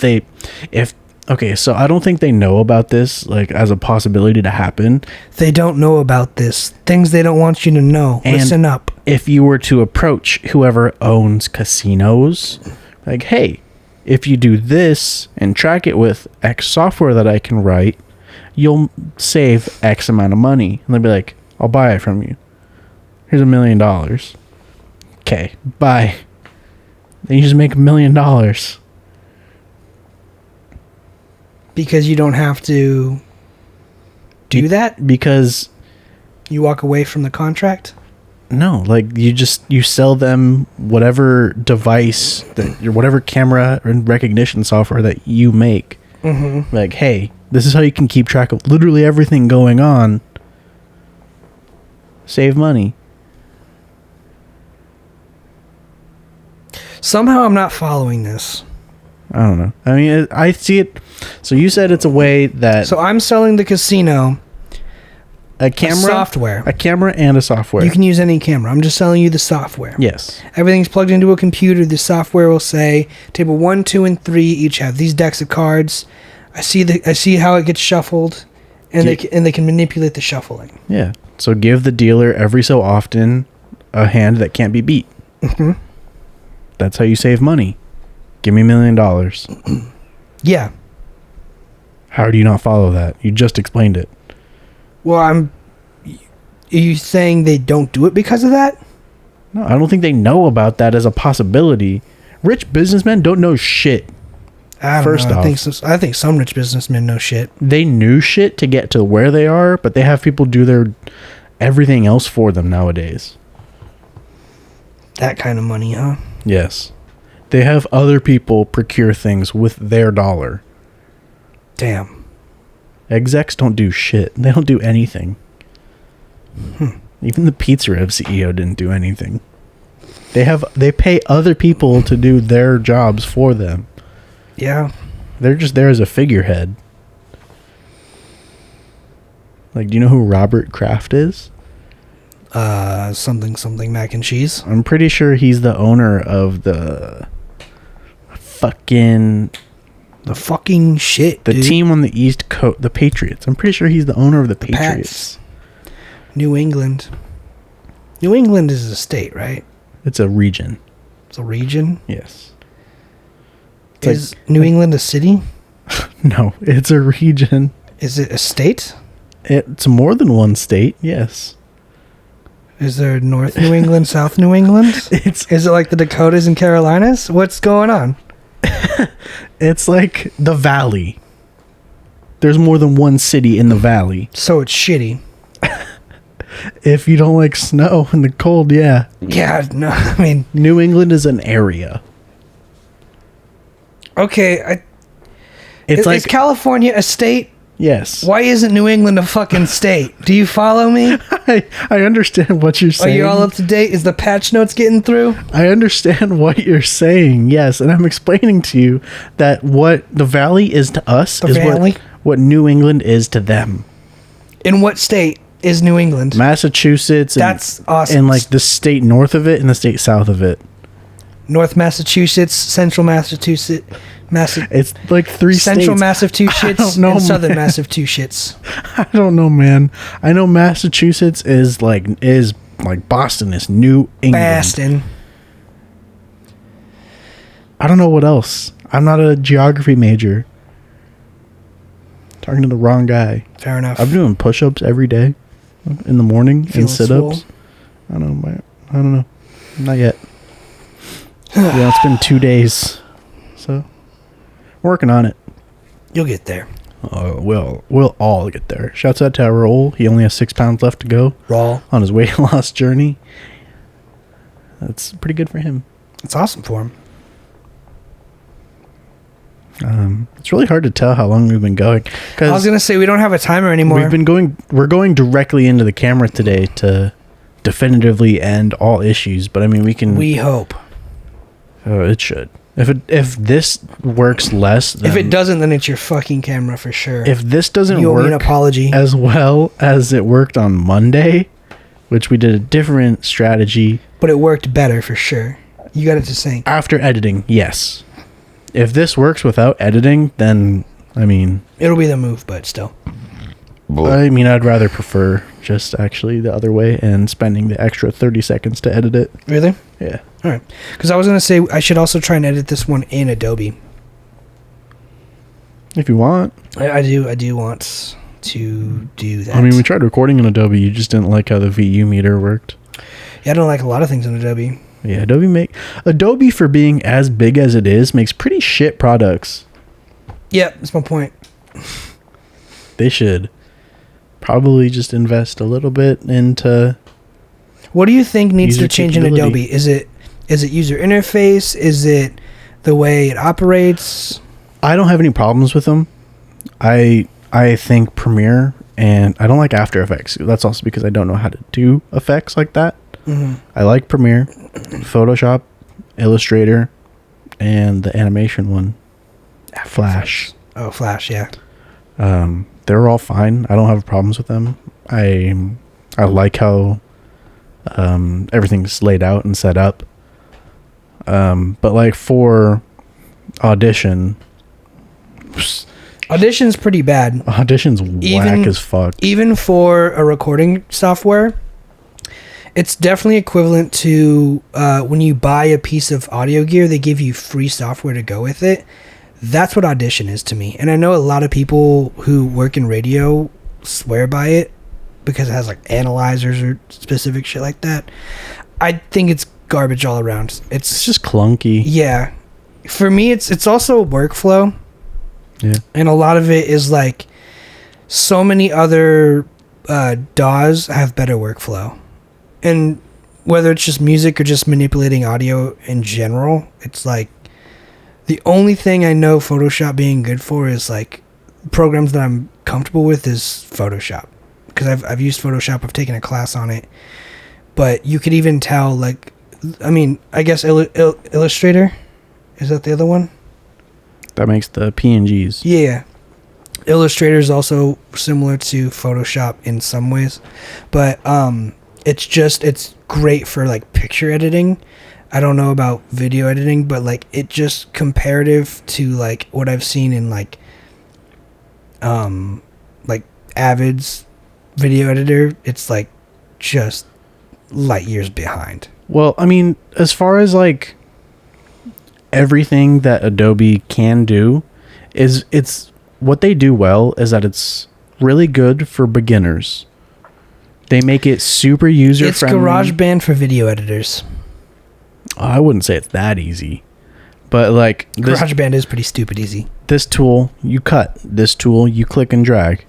Speaker 1: okay, so I don't think they know about this, like, as a possibility to happen.
Speaker 2: They don't know about this. Things they don't want you to know.
Speaker 1: And
Speaker 2: Listen up.
Speaker 1: if you were to approach whoever owns casinos, like, hey, if you do this and track it with X software that I can write, you'll save X amount of money. And they'll be like, I'll buy it from you. Here's $1 million. Okay, bye. Then you just make $1 million.
Speaker 2: Because you don't have to do that?
Speaker 1: Because
Speaker 2: You walk away from the contract?
Speaker 1: no, like you sell them whatever device whatever camera and recognition software that you make.
Speaker 2: Mm-hmm.
Speaker 1: Like, hey, this is how you can keep track of literally everything going on. Save money.
Speaker 2: Somehow I'm not following this.
Speaker 1: I don't know. I mean, I see it. So you said it's a way that
Speaker 2: So I'm selling the casino
Speaker 1: a camera,
Speaker 2: software.
Speaker 1: a camera and a software.
Speaker 2: You can use any camera. I'm just selling you the software.
Speaker 1: Yes.
Speaker 2: Everything's plugged into a computer. The software will say table 1, 2, and 3 each have these decks of cards. I see how it gets shuffled, and they can manipulate the shuffling.
Speaker 1: Yeah. So give the dealer every so often a hand that can't be beat.
Speaker 2: Mm-hmm.
Speaker 1: That's how you save money. Give me $1 million.
Speaker 2: Yeah.
Speaker 1: How do you not follow that? You just explained it.
Speaker 2: Well, are you saying they don't do it because of that?
Speaker 1: No, I don't think they know about that as a possibility. Rich businessmen don't know shit.
Speaker 2: I don't
Speaker 1: First
Speaker 2: know.
Speaker 1: off,
Speaker 2: I think some rich businessmen know shit.
Speaker 1: they knew shit to get to where they are, but they have people do their everything else for them nowadays.
Speaker 2: That kind of money, huh?
Speaker 1: Yes. They have other people procure things with their dollar.
Speaker 2: Damn.
Speaker 1: Execs don't do shit. They don't do anything. Even the Pizza Rev CEO didn't do anything. They pay other people to do their jobs for them.
Speaker 2: Yeah.
Speaker 1: They're just there as a figurehead. Like, do you know who Robert Kraft is?
Speaker 2: Something mac and cheese.
Speaker 1: I'm pretty sure he's the owner of the fucking
Speaker 2: shit,
Speaker 1: the
Speaker 2: dude.
Speaker 1: team on the East Coast, the Patriots. I'm pretty sure he's the owner of the Patriots.
Speaker 2: Pats. New England. New England is a state, right?
Speaker 1: It's a region.
Speaker 2: It's a region.
Speaker 1: Yes.
Speaker 2: Is New England a city?
Speaker 1: No, it's a region.
Speaker 2: Is it a state?
Speaker 1: It's more than one state. Yes.
Speaker 2: Is there North New England, South New England? Is it like the Dakotas and Carolinas? What's going on?
Speaker 1: It's like the Valley. There's more than one city in the Valley.
Speaker 2: So it's shitty.
Speaker 1: If you don't like snow and the cold, yeah.
Speaker 2: Yeah, no, I mean...
Speaker 1: New England is an area.
Speaker 2: Okay,
Speaker 1: It's
Speaker 2: is California a state?
Speaker 1: Yes.
Speaker 2: Why isn't New England a fucking state? Do you follow me?
Speaker 1: I understand what you're
Speaker 2: Are
Speaker 1: saying.
Speaker 2: you all up to date? Is the patch notes getting through?
Speaker 1: I understand what you're saying, yes, and I'm explaining to you that what the Valley is to us is what New England is to them.
Speaker 2: In what state is New England?
Speaker 1: Massachusetts.
Speaker 2: That's awesome.
Speaker 1: And like the state north of it and the state south of it.
Speaker 2: North Massachusetts, Central Massachusetts,
Speaker 1: It's like three
Speaker 2: Central
Speaker 1: states.
Speaker 2: Massachusetts,
Speaker 1: know,
Speaker 2: and Southern
Speaker 1: man.
Speaker 2: Massachusetts.
Speaker 1: I don't know, man. I know Massachusetts is like Boston is New England.
Speaker 2: Boston.
Speaker 1: I don't know what else. I'm not a geography major. Talking to the wrong guy.
Speaker 2: Fair enough.
Speaker 1: I'm doing push-ups every day in the morning
Speaker 2: Feeling
Speaker 1: and sit-ups.
Speaker 2: swole?
Speaker 1: I don't know. Not yet. Yeah, it's been 2 days. So, working on it.
Speaker 2: You'll get there.
Speaker 1: We'll all get there. Shouts out to Raul. He only has 6 pounds left to go
Speaker 2: Raw.
Speaker 1: on his weight loss journey. That's pretty good for him.
Speaker 2: It's awesome for him.
Speaker 1: It's really hard to tell how long we've been going.
Speaker 2: I was gonna say we don't have a timer anymore.
Speaker 1: We're going directly into the camera today to definitively end all issues. But I mean, we
Speaker 2: hope.
Speaker 1: Oh, it should. If this works less, then,
Speaker 2: if it doesn't, then it's your fucking camera for sure.
Speaker 1: If this doesn't
Speaker 2: you owe me
Speaker 1: work
Speaker 2: an apology.
Speaker 1: as well as it worked on Monday, which we did a different strategy,
Speaker 2: but it worked better for sure. You got it to sync
Speaker 1: after editing. Yes. If this works without editing, then I mean,
Speaker 2: it'll be the move, but still.
Speaker 1: I mean, I'd rather prefer just actually the other way and spending the extra 30 seconds to edit it.
Speaker 2: Really?
Speaker 1: Yeah.
Speaker 2: All right. Because I was going to say I should also try and edit this one in Adobe.
Speaker 1: If you want.
Speaker 2: I do want to do that.
Speaker 1: I mean, we tried recording in Adobe. You just didn't like how the VU meter worked.
Speaker 2: Yeah, I don't like a lot of things in Adobe.
Speaker 1: Yeah, Adobe for being as big as it is makes pretty shit products.
Speaker 2: Yeah, that's my point.
Speaker 1: They should probably just invest a little bit into.
Speaker 2: What do you think needs
Speaker 1: user
Speaker 2: to change in
Speaker 1: capability.
Speaker 2: Adobe? Is it user interface? Is it the way it operates?
Speaker 1: I don't have any problems with them. I think Premiere, and I don't like After Effects. That's also because I don't know how to do effects like that.
Speaker 2: Mm-hmm.
Speaker 1: I like Premiere, Photoshop, Illustrator, and the animation one, Flash.
Speaker 2: Oh, Flash, yeah.
Speaker 1: They're all fine. I don't have problems with them. I like how everything's laid out and set up. But like for Audition's pretty bad. Audition's whack as fuck.
Speaker 2: Even for a recording software, it's definitely equivalent to when you buy a piece of audio gear, they give you free software to go with it. That's what Audition is to me. And I know a lot of people who work in radio swear by it because it has like analyzers or specific shit like that. I think it's garbage all around. It's
Speaker 1: just clunky.
Speaker 2: Yeah. For me, it's also a workflow.
Speaker 1: Yeah.
Speaker 2: And a lot of it is like so many other DAWs have better workflow. And whether it's just music or just manipulating audio in general, it's like the only thing I know Photoshop being good for is like programs that I'm comfortable with is Photoshop. Because I've used Photoshop, I've taken a class on it. But you could even tell, like, I mean, I guess Illustrator, is that the other one?
Speaker 1: That makes the PNGs.
Speaker 2: Yeah. Illustrator is also similar to Photoshop in some ways. But it's great for like picture editing. I don't know about video editing, but like it just comparative to like what I've seen in like Avid's video editor, it's like just light years behind.
Speaker 1: Well, I mean, as far as like everything that Adobe can do is it's what they do well is that it's really good for beginners. They make it super user friendly.
Speaker 2: It's GarageBand for video editors.
Speaker 1: I wouldn't say it's that easy, but like
Speaker 2: GarageBand is pretty stupid easy.
Speaker 1: This tool you cut, this tool you click and drag,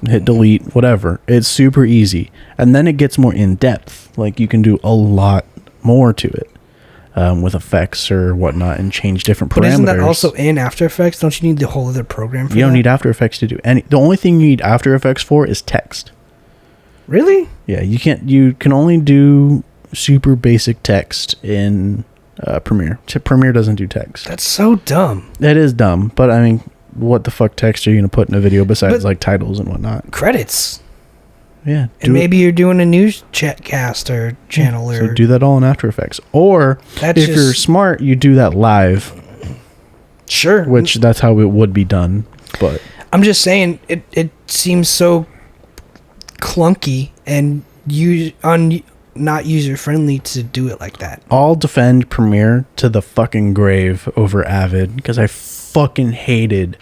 Speaker 1: hit delete, whatever. It's super easy, and then it gets more in depth. Like you can do a lot more to it with effects or whatnot, and change different parameters.
Speaker 2: But isn't that also in After Effects? Don't you need the whole other program for that?
Speaker 1: You don't need After Effects to do any. The only thing you need After Effects for is text.
Speaker 2: Really?
Speaker 1: Yeah, you can't. You can only do super basic text in Premiere. Premiere doesn't do text.
Speaker 2: That's so dumb.
Speaker 1: That is dumb, but I mean, what the fuck text are you gonna put in a video besides like titles and whatnot?
Speaker 2: Credits.
Speaker 1: Yeah,
Speaker 2: and maybe you're doing a news cast or channel, or
Speaker 1: so do that all in After Effects. Or if you're smart, you do that live.
Speaker 2: Sure,
Speaker 1: which that's how it would be done. But
Speaker 2: I'm just saying, it seems so clunky and not user friendly to do it like that.
Speaker 1: I'll defend Premiere to the fucking grave over Avid because I fucking hated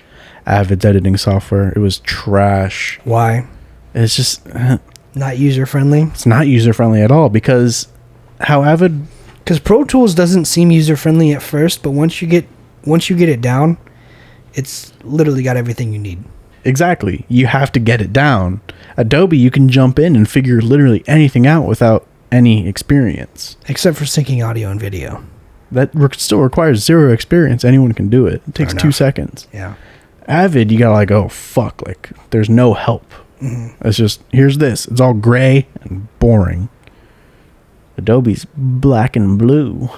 Speaker 1: Avid's editing software. It was trash.
Speaker 2: Why?
Speaker 1: It's just
Speaker 2: Not user friendly.
Speaker 1: it's not user friendly at all because how Avid
Speaker 2: Because Pro Tools doesn't seem user friendly at first, but once you get it down, it's literally got everything you need.
Speaker 1: exactly you have to get it down. Adobe, you can jump in and figure literally anything out without any experience.
Speaker 2: Except for syncing audio and video.
Speaker 1: That still requires zero experience. Anyone can do it. It takes 2 seconds.
Speaker 2: Yeah.
Speaker 1: Avid, you gotta like, oh fuck, like there's no help. It's just here's this. It's all gray and boring. Adobe's black and blue.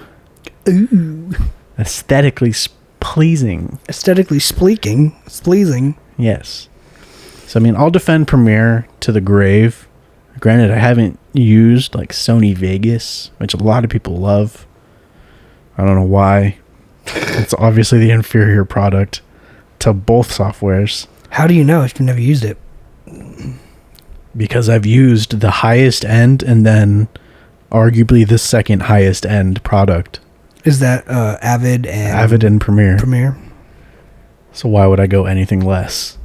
Speaker 2: Ooh.
Speaker 1: Aesthetically pleasing.
Speaker 2: Aesthetically speaking, it's pleasing.
Speaker 1: Yes. So I mean, I'll defend Premiere to the grave. Granted, I haven't used like Sony Vegas, which a lot of people love. I don't know why. It's obviously the inferior product to both softwares.
Speaker 2: How do you know if you've never used it?
Speaker 1: Because I've used the highest end and then arguably the second highest end product.
Speaker 2: Is that Avid and
Speaker 1: Premiere.
Speaker 2: Premiere?
Speaker 1: So why would I go anything less?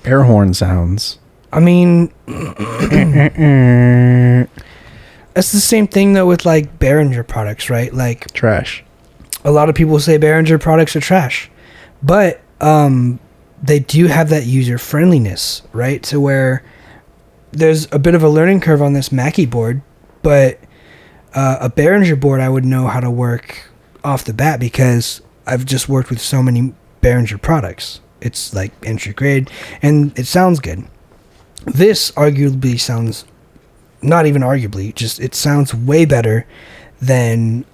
Speaker 1: Air horn sounds.
Speaker 2: I mean, it's the same thing though with like Behringer products, right? Like
Speaker 1: Trash.
Speaker 2: a lot of people say Behringer products are trash, but they do have that user friendliness, right? To where there's a bit of a learning curve on this Mackie board, but a Behringer board I would know how to work off the bat because I've just worked with so many Behringer products. It's like entry grade and it sounds good. This arguably sounds, not even arguably, just it sounds way better than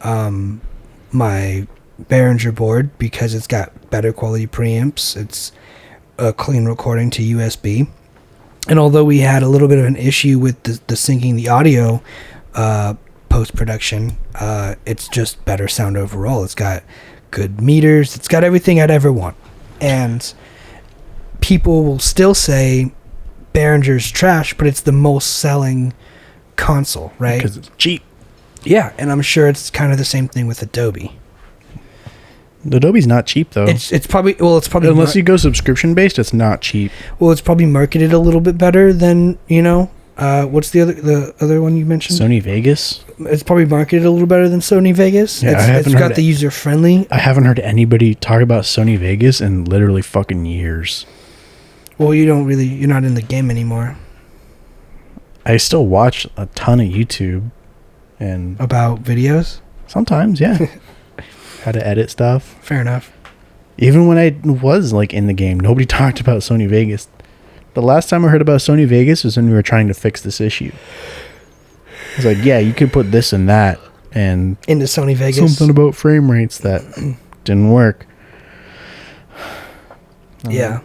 Speaker 2: my Behringer board because it's got better quality preamps. It's a clean recording to USB. And although we had a little bit of an issue with the syncing the audio post-production, it's just better sound overall. It's got good meters. It's got everything I'd ever want. And people will still say Behringer's trash, but it's the most selling console, right?
Speaker 1: Because it's cheap.
Speaker 2: Yeah, and I'm sure it's kind of the same thing with Adobe.
Speaker 1: Adobe's not cheap though.
Speaker 2: It's probably
Speaker 1: unless you go subscription based, it's not cheap.
Speaker 2: Well, it's probably marketed a little bit better than, what's the other one you mentioned?
Speaker 1: Sony Vegas.
Speaker 2: It's probably marketed a little better than Sony Vegas.
Speaker 1: Yeah,
Speaker 2: It's got the user friendly.
Speaker 1: I haven't heard anybody talk about Sony Vegas in literally fucking years.
Speaker 2: Well, you're not in the game anymore.
Speaker 1: I still watch a ton of YouTube and
Speaker 2: About videos?
Speaker 1: sometimes, yeah. How to edit stuff.
Speaker 2: Fair enough.
Speaker 1: Even when I was like in the game, nobody talked about Sony Vegas. The last time I heard about Sony Vegas was when we were trying to fix this issue. It's like, yeah, you could put this and that and
Speaker 2: Into Sony Vegas.
Speaker 1: something about frame rates that didn't work.
Speaker 2: Yeah.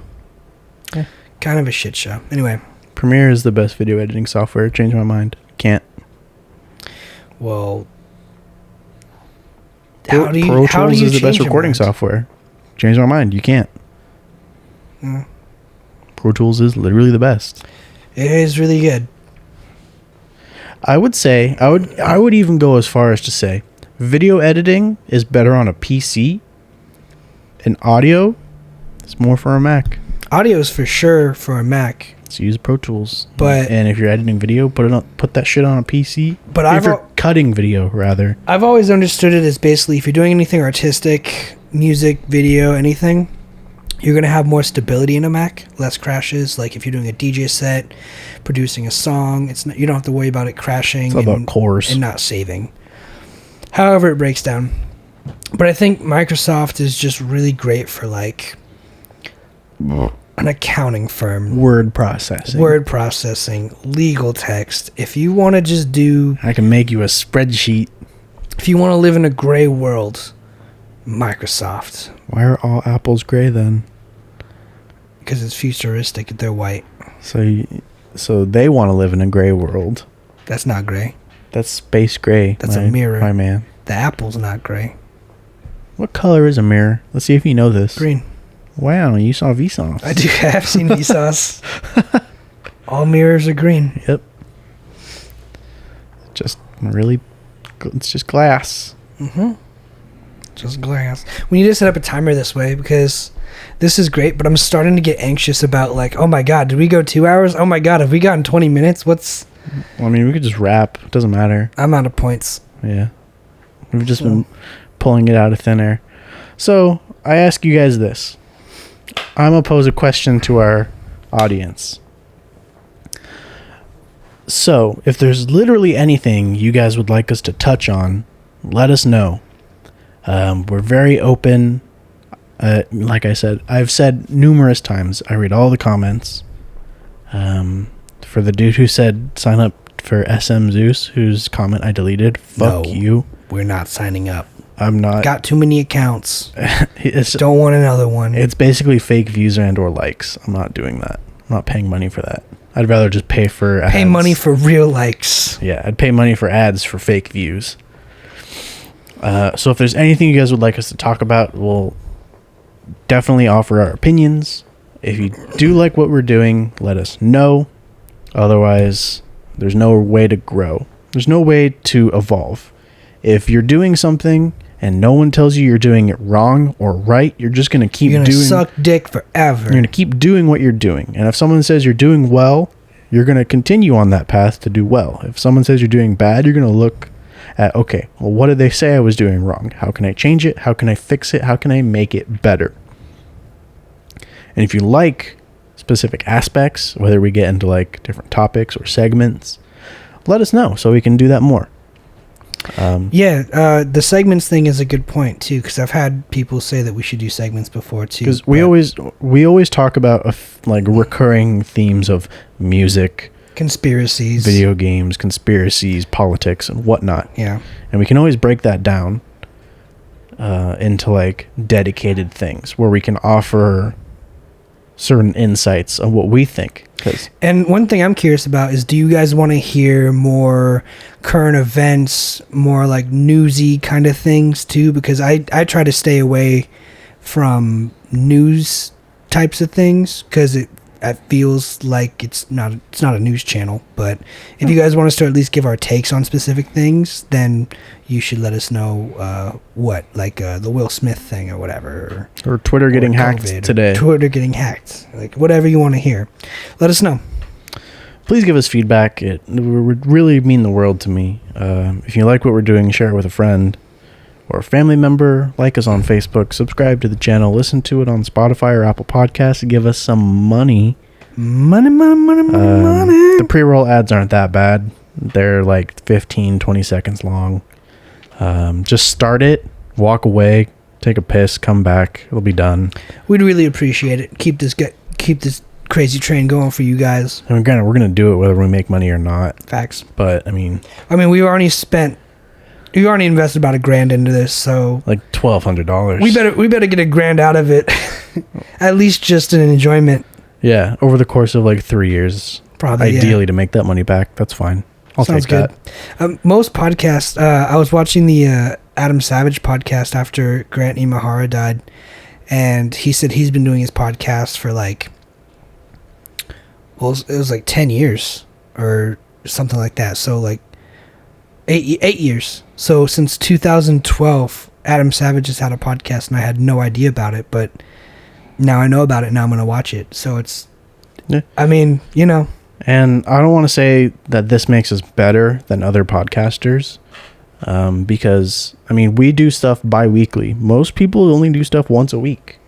Speaker 1: Yeah.
Speaker 2: Kind of a shit show. Anyway.
Speaker 1: Premiere is the best video editing software. Changed my mind. Can't.
Speaker 2: Well,
Speaker 1: Pro Tools is the best recording software. Changed my mind. You can't.
Speaker 2: Mm.
Speaker 1: Pro Tools is literally the best.
Speaker 2: It is really good.
Speaker 1: I would say I would even go as far as to say video editing is better on a PC and audio is more for a Mac.
Speaker 2: Audio is for sure for a Mac.
Speaker 1: So use Pro Tools.
Speaker 2: But
Speaker 1: and if you're editing video, put that shit on a PC.
Speaker 2: But
Speaker 1: if you're cutting video rather.
Speaker 2: I've always understood it as basically if you're doing anything artistic, music, video, anything, you're going to have more stability in a Mac, less crashes. Like if you're doing a DJ set, producing a song, you don't have to worry about it crashing.
Speaker 1: It's all about cores
Speaker 2: and not saving. However it breaks down. But I think Microsoft is just really great for like an accounting firm.
Speaker 1: Word processing.
Speaker 2: Legal text. If you want to just do...
Speaker 1: I can make you a spreadsheet.
Speaker 2: If you want to live in a gray world, Microsoft.
Speaker 1: Why are all apples gray then?
Speaker 2: Because it's futuristic. They're white.
Speaker 1: So they want to live in a gray world.
Speaker 2: That's not gray.
Speaker 1: That's space gray.
Speaker 2: That's a mirror.
Speaker 1: My man.
Speaker 2: The apple's not gray.
Speaker 1: What color is a mirror? Let's see if you know this.
Speaker 2: Green.
Speaker 1: Wow, you saw Vsauce.
Speaker 2: I do have seen Vsauce. All mirrors are green.
Speaker 1: Yep. It's just glass.
Speaker 2: Mm-hmm. Just glass. We need to set up a timer this way because this is great, but I'm starting to get anxious about like, oh my god, did we go 2 hours? Oh my god, have we gotten 20 minutes? What's...
Speaker 1: Well, I mean, we could just wrap. It doesn't matter.
Speaker 2: I'm out of points.
Speaker 1: Yeah. We've just been pulling it out of thin air. So, I ask you guys this. I'm going to pose a question to our audience. So, if there's literally anything you guys would like us to touch on, let us know. We're very open. Like I said, I've said numerous times, I read all the comments. For the dude who said sign up for SM Zeus, whose comment I deleted, fuck you.
Speaker 2: We're not signing up.
Speaker 1: I'm not.
Speaker 2: Got too many accounts. Don't want another one.
Speaker 1: It's basically fake views and or likes. I'm not doing that. I'm not paying money for that. I'd rather just pay for ads.
Speaker 2: Pay money for real likes.
Speaker 1: Yeah, I'd pay money for ads for fake views. So if there's anything you guys would like us to talk about, we'll definitely offer our opinions. If you do like what we're doing, let us know. Otherwise, there's no way to grow. There's no way to evolve. If you're doing something and no one tells you you're doing it wrong or right, you're just going to keep doing...
Speaker 2: You're going to suck dick forever.
Speaker 1: You're going to keep doing what you're doing. And if someone says you're doing well, you're going to continue on that path to do well. If someone says you're doing bad, you're going to look at, okay, well, what did they say I was doing wrong? How can I change it? How can I fix it? How can I make it better? And if you like specific aspects, whether we get into like different topics or segments, let us know so we can do that more.
Speaker 2: The segments thing is a good point too, because I've had people say that we should do segments before too.
Speaker 1: Because we always talk about like recurring themes of music,
Speaker 2: conspiracies,
Speaker 1: video games, conspiracies, politics, and whatnot.
Speaker 2: Yeah,
Speaker 1: and we can always break that down into like dedicated things where we can offer certain insights on what we think.
Speaker 2: And one thing I'm curious about is, do you guys want to hear more current events, more like newsy kind of things too? Because I try to stay away from news types of things because it feels like it's not a news channel. But if you guys want us to at least give our takes on specific things, then you should let us know what, like the Will Smith thing or whatever.
Speaker 1: Or Twitter getting hacked today.
Speaker 2: Twitter getting hacked. Like whatever you want to hear. Let us know.
Speaker 1: Please give us feedback. It would really mean the world to me. If you like what we're doing, share it with a friend or a family member. Like us on Facebook. Subscribe to the channel. Listen to it on Spotify or Apple Podcasts. Give us some money.
Speaker 2: Money.
Speaker 1: The pre-roll ads aren't that bad. They're like 15, 20 seconds long. Just start it, walk away, take a piss, come back. It'll be done. We'd
Speaker 2: really appreciate it. Keep this crazy train going for you guys.
Speaker 1: I mean, granted, we're gonna do it whether we make money or not.
Speaker 2: Facts.
Speaker 1: But I mean,
Speaker 2: we already invested about $1,000 into this, so
Speaker 1: like $1,200.
Speaker 2: We better get $1,000 out of it, at least just an enjoyment.
Speaker 1: Yeah, over the course of like 3 years,
Speaker 2: probably.
Speaker 1: Ideally, to make that money back. That's fine.
Speaker 2: Sounds good. Most podcasts, I was watching the Adam Savage podcast after Grant Imahara died, and he said he's been doing his podcast for like, well, it was like 10 years or something like that. So like 8 years. So since 2012, Adam Savage has had a podcast, and I had no idea about it, but now I know about it. Now I'm going to watch it. So it's, yeah. I mean, you know.
Speaker 1: And I don't want to say that this makes us better than other podcasters, because, I mean, we do stuff bi-weekly. Most people only do stuff once a week.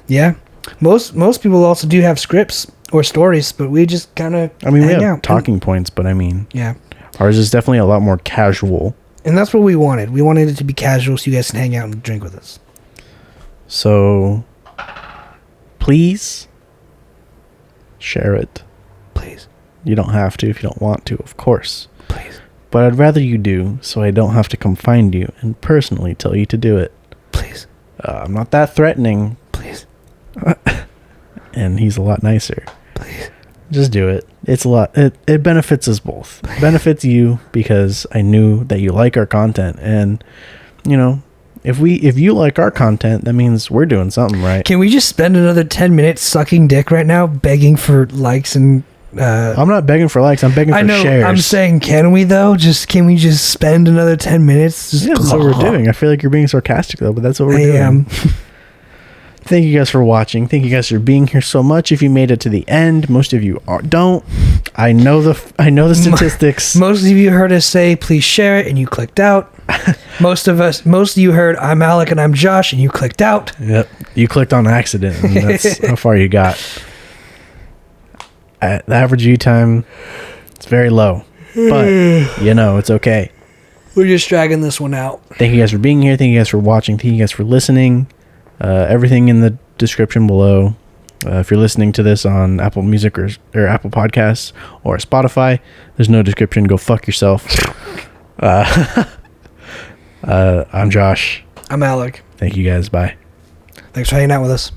Speaker 2: Yeah. Most people also do have scripts or stories, but we just kind of
Speaker 1: we have talking points, but I mean,
Speaker 2: yeah,
Speaker 1: ours is definitely a lot more casual.
Speaker 2: And that's what we wanted. We wanted it to be casual so you guys can hang out and drink with us.
Speaker 1: So, please share it.
Speaker 2: Please.
Speaker 1: You don't have to if you don't want to, of course.
Speaker 2: Please.
Speaker 1: But I'd rather you do, so I don't have to come find you and personally tell you to do it.
Speaker 2: Please.
Speaker 1: I'm not that threatening.
Speaker 2: Please.
Speaker 1: And he's a lot nicer.
Speaker 2: Please.
Speaker 1: Just do it. It's a lot. It benefits us both. It benefits you because I knew that you like our content, and you know, if you like our content, that means we're doing something right.
Speaker 2: Can we just spend another 10 minutes sucking dick right now, begging for likes and
Speaker 1: I'm not begging for likes. I'm begging for shares.
Speaker 2: I'm saying, can we though? Can we just spend another 10 minutes?
Speaker 1: Yeah, that's what we're doing. I feel like you're being sarcastic though, but that's what we're doing. I am. Thank you guys for watching. Thank you guys for being here so much. If you made it to the end, most of you don't. I know the statistics.
Speaker 2: Most of you heard us say, please share it, and you clicked out. Most of you heard, I'm Alec and I'm Josh, and you clicked out.
Speaker 1: Yep. You clicked on accident, and that's how far you got. The average view time, it's very low. But, it's okay.
Speaker 2: We're just dragging this one out.
Speaker 1: Thank you guys for being here. Thank you guys for watching. Thank you guys for listening. Everything in the description below. If you're listening to this on Apple Music or Apple Podcasts or Spotify, there's no description. Go fuck yourself. I'm Josh.
Speaker 2: I'm Alec.
Speaker 1: Thank you guys. Bye.
Speaker 2: Thanks for hanging out with us.